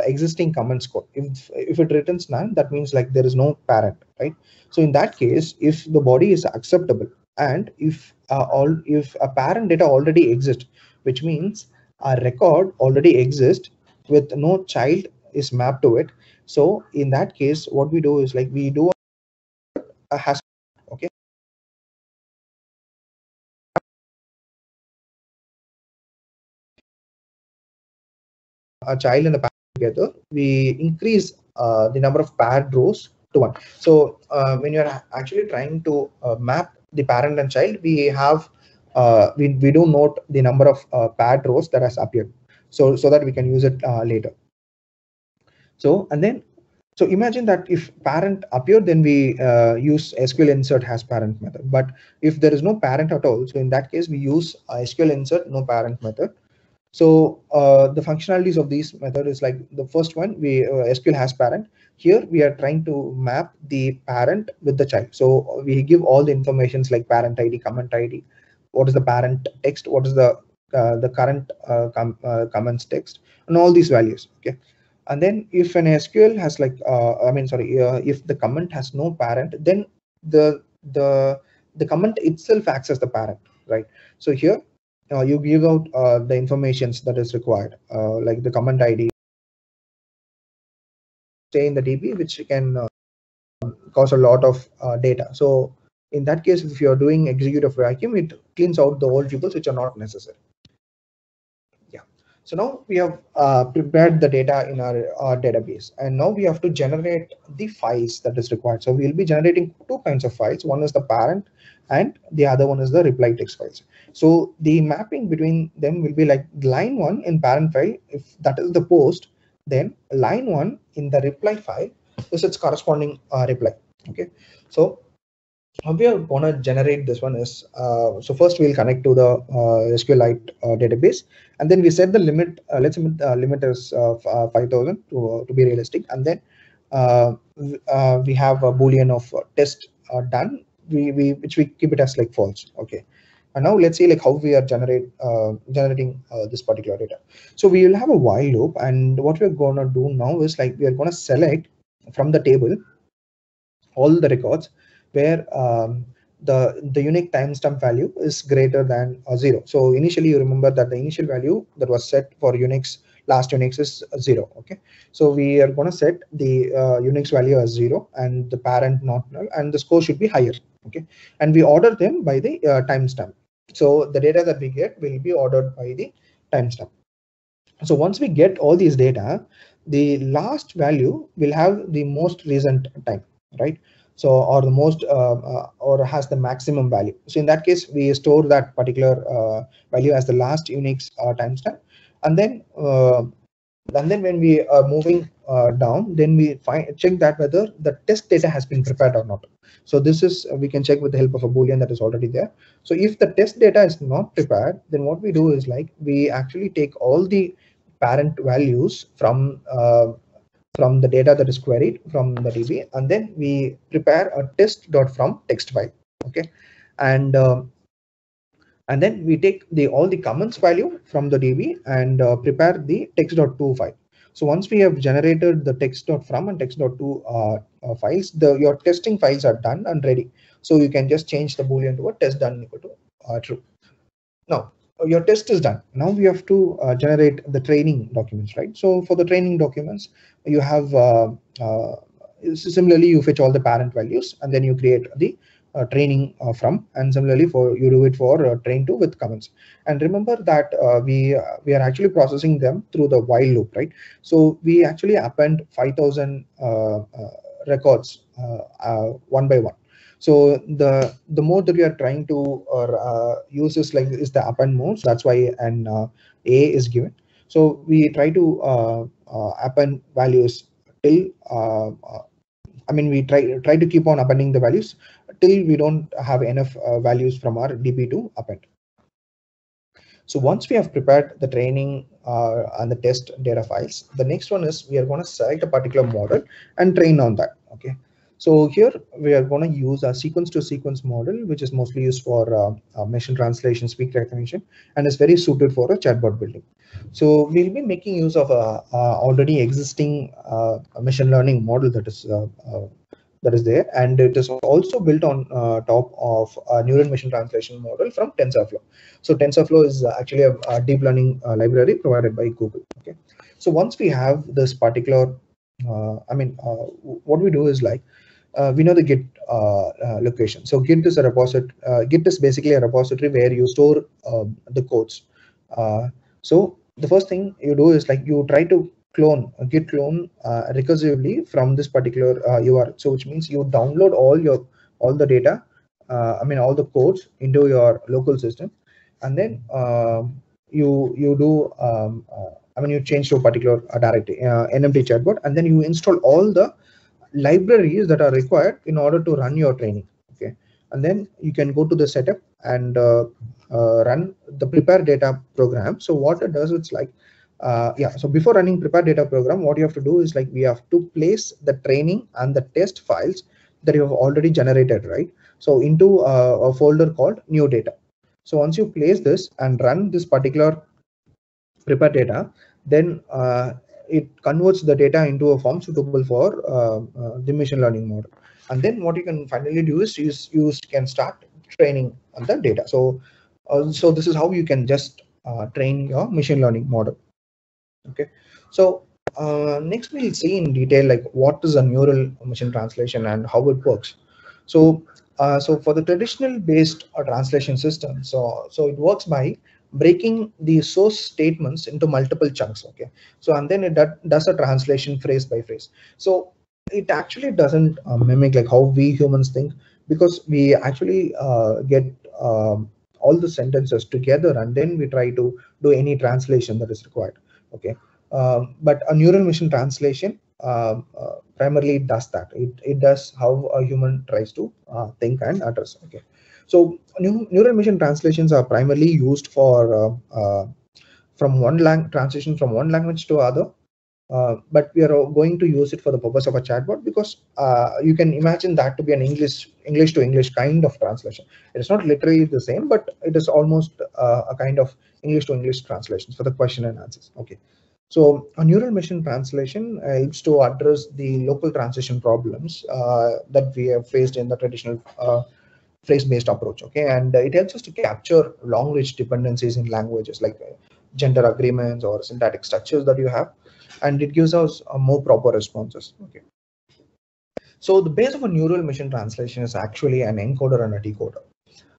existing comment score, if it returns none, that means like there is no parent, right? So in that case, if the body is acceptable, and if a parent data already exists, which means a record already exists with no child is mapped to it. So in that case, what we do is like we do a has. Okay, a child and a parent together, we increase the number of paired rows to one. So when you're actually trying to map the parent and child, we have we do note the number of paired rows that has appeared, so that we can use it later. So and then so imagine that if parent appeared, then we use SQL insert has parent method. But if there is no parent at all, so in that case we use SQL insert no parent method. So the functionalities of these method is like the first one, we SQL has parent. Here we are trying to map the parent with the child. So we give all the informations like parent ID, comment ID, what is the parent text, what is the current comments text, and all these values. Okay, and then if an SQL has like if the comment has no parent, then the the the comment itself acts as the parent, right? So here you give out the informations that is required, like the comment ID, stay in the DB, which can cause a lot of data. So in that case, if you're doing executive vacuum, it cleans out the old tuples which are not necessary. Yeah. So now we have prepared the data in our database, and now we have to generate the files that is required. So we'll be generating two kinds of files. One is the parent, and the other one is the reply text files. So the mapping between them will be like line one in parent file, if that is the post, then line one in the reply file is its corresponding reply. Okay. So how we are going to generate this one is so first we'll connect to the SQLite database, and then we set the limit. Let's limit is 5,000 to be realistic, and then we have a boolean of test done, which we keep it as like false. Okay, and now let's see like how we are generating this particular data. So we will have a while loop, and what we're going to do now is like we are going to select from the table all the records where the unique timestamp value is greater than 0. So initially you remember that the initial value that was set for Unix, last Unix, is 0. Okay, so we are going to set the Unix value as 0 and the parent not null, and the score should be higher. Okay, and we order them by the timestamp. So the data that we get will be ordered by the timestamp. So once we get all these data, the last value will have the most recent time, right? So or the most or has the maximum value. So in that case, we store that particular value as the last Unix timestamp, and then when we are moving down, then we check that whether the test data has been prepared or not. So this is we can check with the help of a boolean that is already there. So if the test data is not prepared, then what we do is like we actually take all the parent values from the data that is queried from the DB, and then we prepare a test.from text file. Okay, and then we take all the comments value from the DB and prepare the text.to file. So once we have generated the text.from and text.to files, your testing files are done and ready. So you can just change the boolean to a test done equal to true. Now your test is done. Now we have to generate the training documents, right? So for the training documents, you have similarly you fetch all the parent values, and then you create the training from, and similarly for you do it for train 2 with comments. And remember that we are actually processing them through the while loop, right? So we actually append 5,000 records one by one. So the mode that we are trying to use is the append mode. So that's why an A is given. So we try to append values till we try to keep on appending the values till we don't have enough values from our DB to append. So once we have prepared the training and the test data files, the next one is we are going to select a particular model and train on that. Okay. So here we are going to use a sequence to sequence model, which is mostly used for machine translation, speech recognition, and is very suited for a chatbot building. So we'll be making use of a already existing machine learning model that is there, and it is also built on top of a neural machine translation model from TensorFlow. So TensorFlow is actually a deep learning library provided by Google. Okay, so once we have this particular, what we do is we know the Git location. So Git is a repository. Git is basically a repository where you store the codes. So the first thing you do is you try to git clone recursively from this particular URL. So which means you download all the data, all the codes into your local system, and then you do you change to a particular directory, NMT chatbot, and then you install all the libraries that are required in order to run your training. Okay, and then you can go to the setup and run the prepare data program. So what it does, it's so before running prepare data program, what you have to do is we have to place the training and the test files that you have already generated, right? So into a folder called new data. So once you place this and run this particular prepare data, then it converts the data into a form suitable for the machine learning model. And then what you can finally do is you can start training on the data. So this is how you can just train your machine learning model. Okay, so next we'll see in detail what is a neural machine translation and how it works. So for the traditional based translation system, so it works by breaking the source statements into multiple chunks. Okay, so and then it does a translation phrase by phrase. So it actually doesn't mimic how we humans think, because we actually get all the sentences together and then we try to do any translation that is required. Okay, but a neural machine translation primarily does that. It does how a human tries to think and address. Okay, so neural machine translations are primarily used for translation from one language to other. But we are going to use it for the purpose of a chatbot, because you can imagine that to be an English to English kind of translation. It is not literally the same, but it is almost a kind of English to English translations for the question and answers. Okay, so a neural machine translation helps to address the local translation problems that we have faced in the traditional phrase-based approach. Okay, and it helps us to capture long-range dependencies in languages like gender agreements or syntactic structures that you have, and it gives us more proper responses. Okay, so the base of a neural machine translation is actually an encoder and a decoder.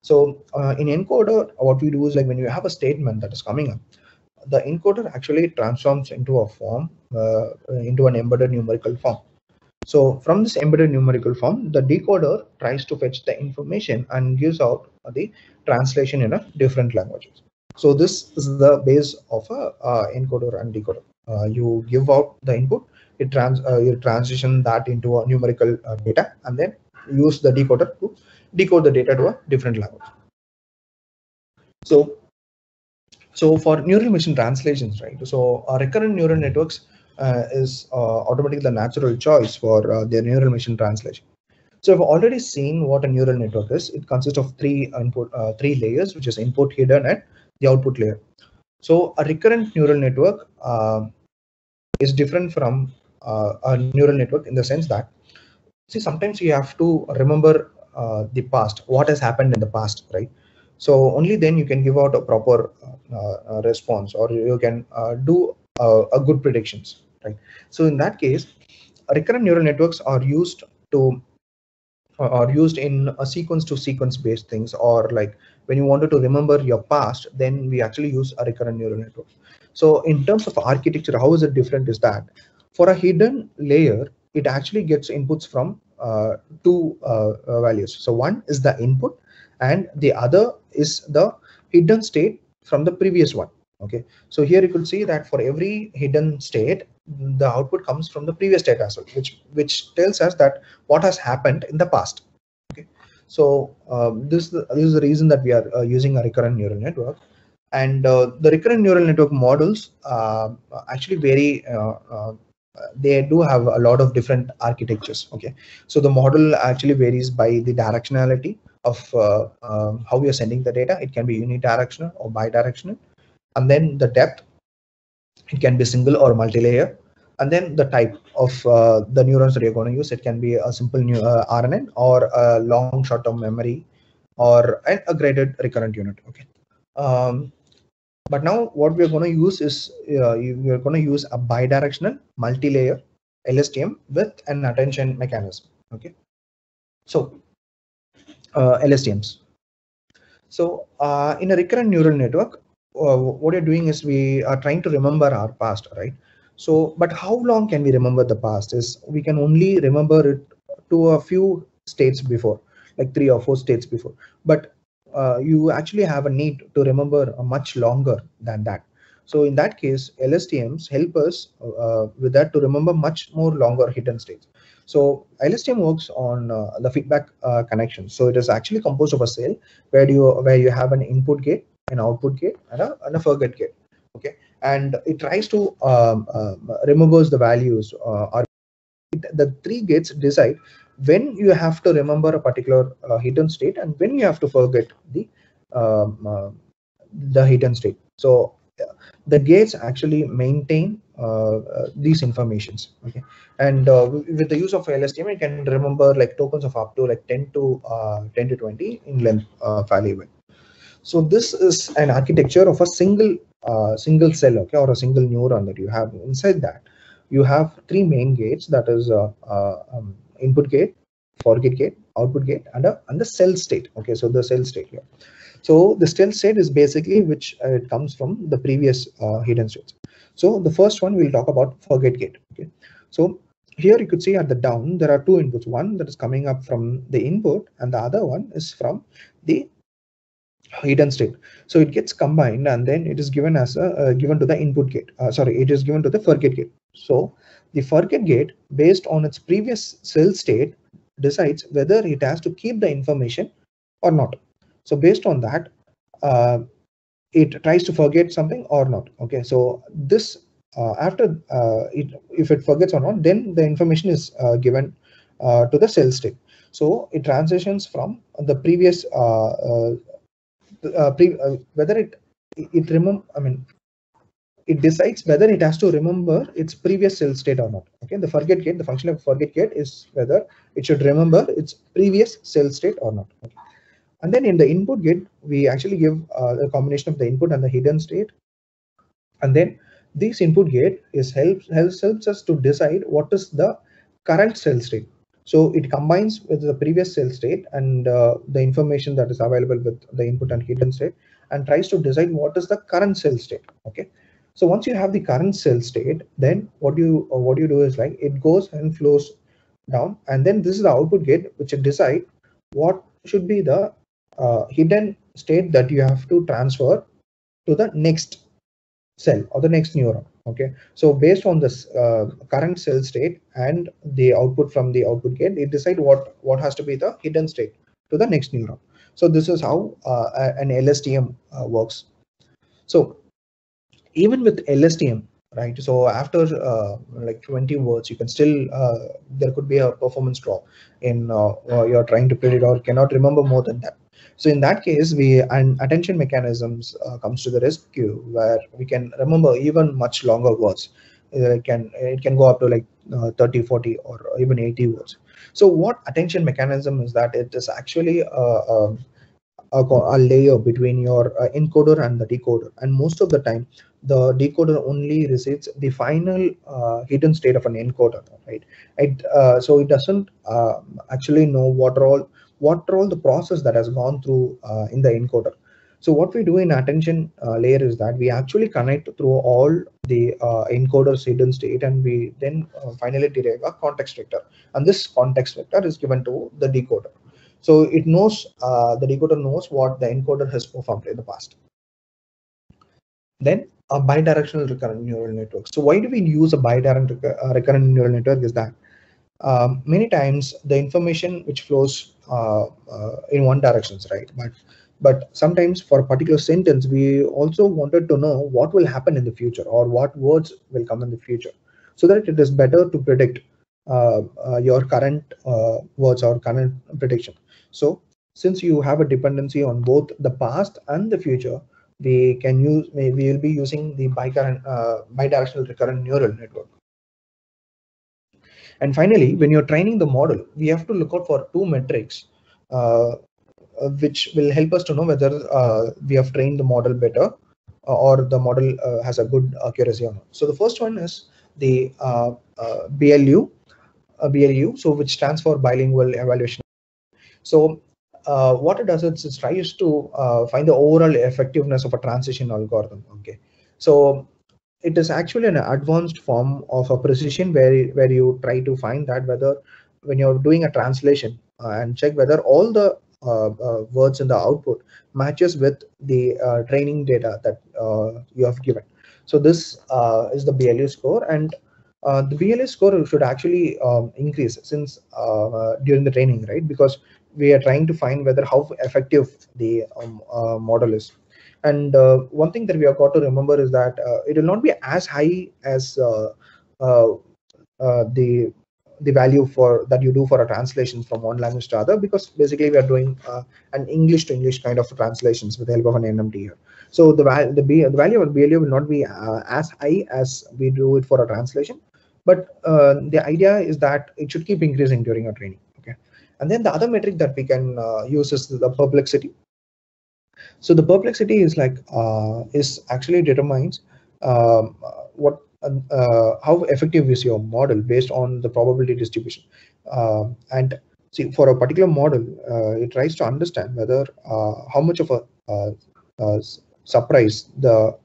So in encoder, what we do is when you have a statement that is coming up, the encoder actually transforms into a form, into an embedded numerical form. So from this embedded numerical form, the decoder tries to fetch the information and gives out the translation in a different languages. So this is the base of a encoder and decoder. You give out the input, you transition that into a numerical data, and then use the decoder to decode the data to a different language. So for neural machine translations, right? So recurrent neural networks is automatically the natural choice for their neural machine translation. So I've already seen what a neural network is. It consists of three layers, which is input, hidden, and the output layer. So a recurrent neural network is different from a neural network in the sense that, see, sometimes you have to remember the past, what has happened in the past, right? So only then you can give out a proper response, or you can do a good predictions, right? So in that case, recurrent neural networks are used to or used in a sequence to sequence based things, or like when you wanted to remember your past, then we actually use a recurrent neural network. So in terms of architecture, how is it different is that for a hidden layer, it actually gets inputs from two values. So one is the input and the other is the hidden state from the previous one. Okay, so here you could see that for every hidden state, the output comes from the previous state as well, which tells us that what has happened in the past. Okay, so this is the reason that we are using a recurrent neural network. And the recurrent neural network models actually vary. They do have a lot of different architectures. Okay, so the model actually varies by the directionality of how we are sending the data. It can be unidirectional or bidirectional, and then the depth, it can be single or multi-layer, and then the type of the neurons that you're going to use. It can be a simple RNN or a long short-term memory or a graded recurrent unit. Okay, um, but now what we're going to use is we're going to use a bidirectional multi-layer LSTM with an attention mechanism. Okay, so LSTMs. So in a recurrent neural network, what you're doing is we are trying to remember our past, right? So, but how long can we remember the past? Is we can only remember it to a few states before, like 3 or 4 states before. But you actually have a need to remember much longer than that. So in that case, LSTMs help us with that to remember much more longer hidden states. So LSTM works on the feedback connection. So it is actually composed of a cell where you have an input gate, an output gate, and a forget gate. Okay, and it tries to remembers the values, or the three gates decide when you have to remember a particular hidden state and when you have to forget um, uh, the hidden state. So the gates actually maintain these informations. Okay, and with the use of LSTM, you can remember like tokens of up to like 10 to 20 in length fairly well. So this is an architecture of a single cell, okay, or a single neuron that you have. Inside that, you have three main gates, that is input gate, forget gate, output gate, and the cell state. Okay, so the cell state here. So the cell state is basically which it comes from the previous hidden states. So the first one we'll talk about forget gate. Okay, so here you could see at the down there are two inputs. One that is coming up from the input, and the other one is from the hidden state. So it gets combined and then it is given as a given to the input gate. Sorry, it is given to the forget gate. So the forget gate, based on its previous cell state, decides whether it has to keep the information or not. So based on that, uh, it tries to forget something or not. Okay, so this after if it forgets or not, then the information is given to the cell state. So it transitions from the previous whether it remember, I mean, it decides whether it has to remember its previous cell state or not. Okay, the forget gate, the function of forget gate is whether it should remember its previous cell state or not. Okay. And then in the input gate, we actually give a combination of the input and the hidden state. And then this input gate is helps us to decide what is the current cell state. So it combines with the previous cell state and the information that is available with the input and hidden state, and tries to decide what is the current cell state. Okay, so once you have the current cell state, then what you do is like it goes and flows down, and then this is the output gate which will decide what should be the hidden state that you have to transfer to the next cell or the next neuron. Okay, so based on this current cell state and the output from the output gate, it decide what has to be the hidden state to the next neuron. So this is how an LSTM works. So even with LSTM, right, so after like 20 words, you can still there could be a performance drop in you're trying to predict or cannot remember more than that. So in that case, and attention mechanisms comes to the rescue, where we can remember even much longer words. It can go up to like 30, 40, or even 80 words. So what attention mechanism is that? It is actually a layer between your encoder and the decoder, and most of the time the decoder only receives the final hidden state of an encoder, right? So it doesn't actually know what are all the process that has gone through in the encoder. So what we do in attention layer is that we actually connect through all the encoder's hidden state, and we then finally derive a context vector, and this context vector is given to the decoder. So it knows, the decoder knows what the encoder has performed in the past. Then a bidirectional recurrent neural network. So why do we use a bidirectional recurrent neural network is that many times the information which flows in one directions, right? But sometimes for a particular sentence, we also wanted to know what will happen in the future or what words will come in the future, so that it is better to predict your current words or current prediction. So since you have a dependency on both the past and the future, we will be using the bidirectional recurrent neural network. And finally, when you're training the model, we have to look out for two metrics, which will help us to know whether we have trained the model better, or the model has a good accuracy or not. So the first one is the BLU, so which stands for bilingual evaluation. So what it does is it tries to find the overall effectiveness of a transition algorithm. Okay, so it is actually an advanced form of a precision where you try to find that whether when you're doing a translation and check whether all the words in the output matches with the training data that you have given. So this is the BLU score, and the BLU score should actually increase since during the training, right? Because we are trying to find whether how effective the model is. And one thing that we have got to remember is that it will not be as high as uh, the value for that you do for a translation from one language to other, because basically we are doing an English to English kind of translations with the help of an NMT here. So the value of BLU will not be as high as we do it for a translation, but the idea is that it should keep increasing during our training. Okay, and then the other metric that we can use is the perplexity. So the perplexity is actually determines what how effective is your model based on the probability distribution. And see, for a particular model, it tries to understand whether how much of a surprise the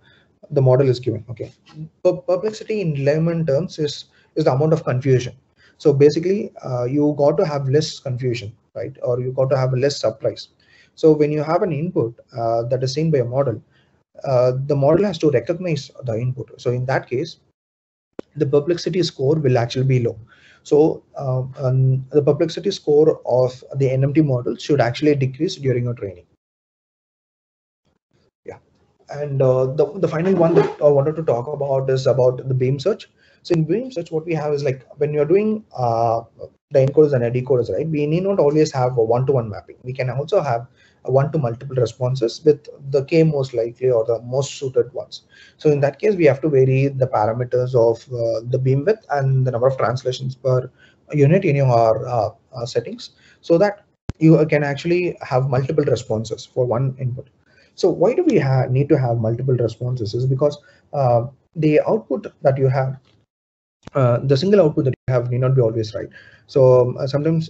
model is given. Okay, perplexity in layman terms is the amount of confusion. So basically, you got to have less confusion, right? Or you got to have less surprise. So when you have an input that is seen by a model, the model has to recognize the input. So in that case, the perplexity score will actually be low. So the perplexity score of the NMT model should actually decrease during your training. Yeah, and the final one that I wanted to talk about is about the beam search. So in beam search, what we have is like when you're doing the encoders and decoders, right? We need not always have a one-to-one mapping. We can also have a one-to-multiple responses with the K most likely or the most suited ones. So in that case, we have to vary the parameters of the beam width and the number of translations per unit in your settings, so that you can actually have multiple responses for one input. So why do we need to have multiple responses? Is because the output that you have, the single output that you have need not be always right. So sometimes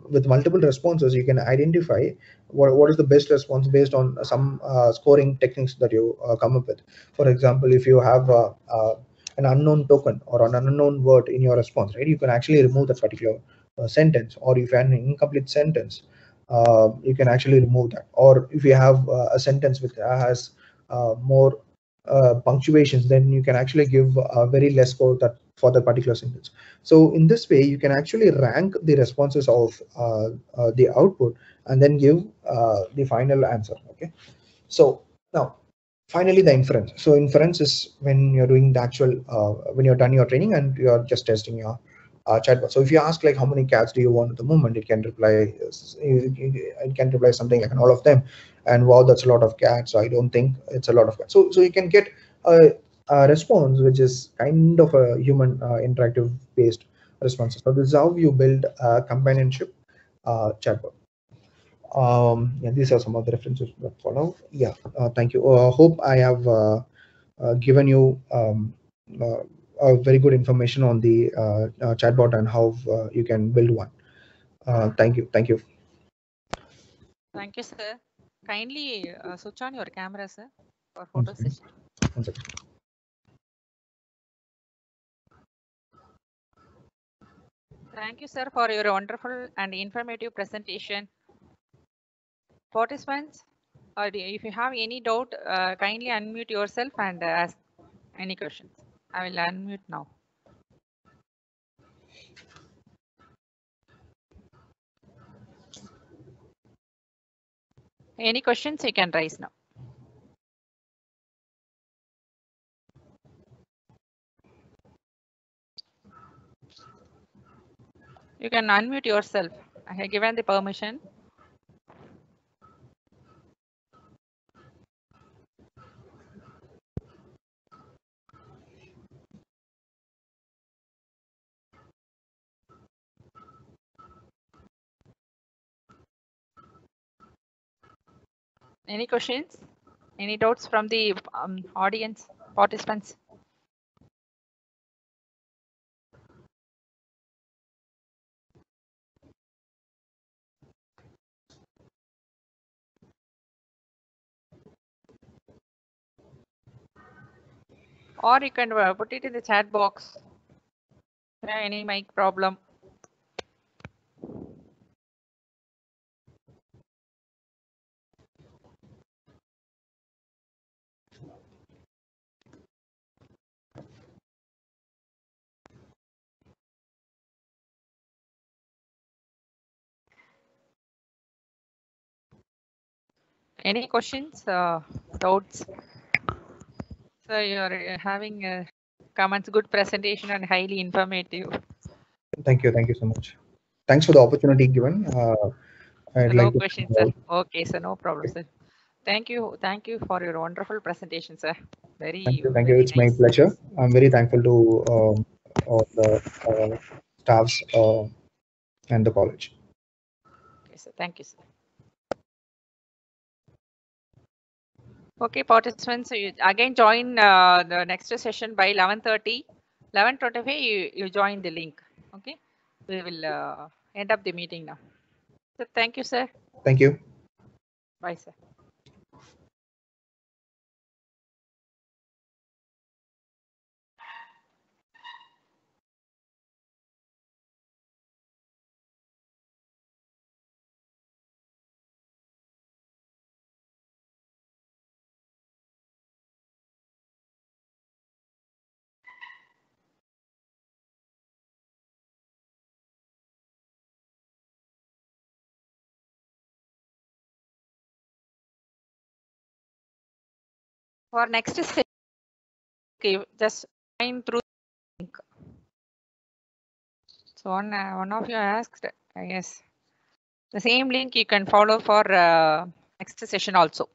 with multiple responses, you can identify what is the best response based on some scoring techniques that you come up with. For example, if you have an unknown token or an unknown word in your response, right, you can actually remove that particular sentence. Or if you have an incomplete sentence, you can actually remove that. Or if you have a sentence which has more punctuations, then you can actually give a very less score that for the particular sentence. So in this way, you can actually rank the responses of the output and then give the final answer. Okay, so now finally the inference. So inference is when you're doing the actual when you're done your training and you're just testing your chatbot. So if you ask like how many cats do you want at the moment, it can reply something like all of them, and wow, that's a lot of cats. So I don't think it's a lot of cats. So you can get a response which is kind of a human interactive based response. So this is how you build a companionship chatbot. Yeah, these are some of the references that follow. Yeah, thank you. Hope I have given you a very good information on the chatbot and how you can build one. Thank you. Thank you. Thank you, sir. Kindly switch on your camera, sir, for One photo second. session. One second. Thank you, sir, for your wonderful and informative presentation. Participants, if you have any doubt, kindly unmute yourself and ask any questions. I will unmute now. Any questions you can raise now. You can unmute yourself. I have given the permission. Any questions? Any doubts from the audience, participants? Or you can put it in the chat box. Any mic problem? Any questions, doubts? So you're having comments, good presentation and highly informative. Thank you. Thank you so much. Thanks for the opportunity given. I'd No like to. questions, sir. Okay, sir, no problem, sir. Thank you for your wonderful presentation, sir. Thank Very, you. Thank you. very It's my nice. pleasure. I'm very thankful to all the staffs and the college. Okay, sir. Thank you, sir. Okay, participants, so you again join the next session by 11:30. 11:25, you join the link. Okay, we will end up the meeting now. So thank you, sir. Thank you. Bye, sir. For next session, okay, just join through the link. So one of you asked, yes, the same link you can follow for next session also.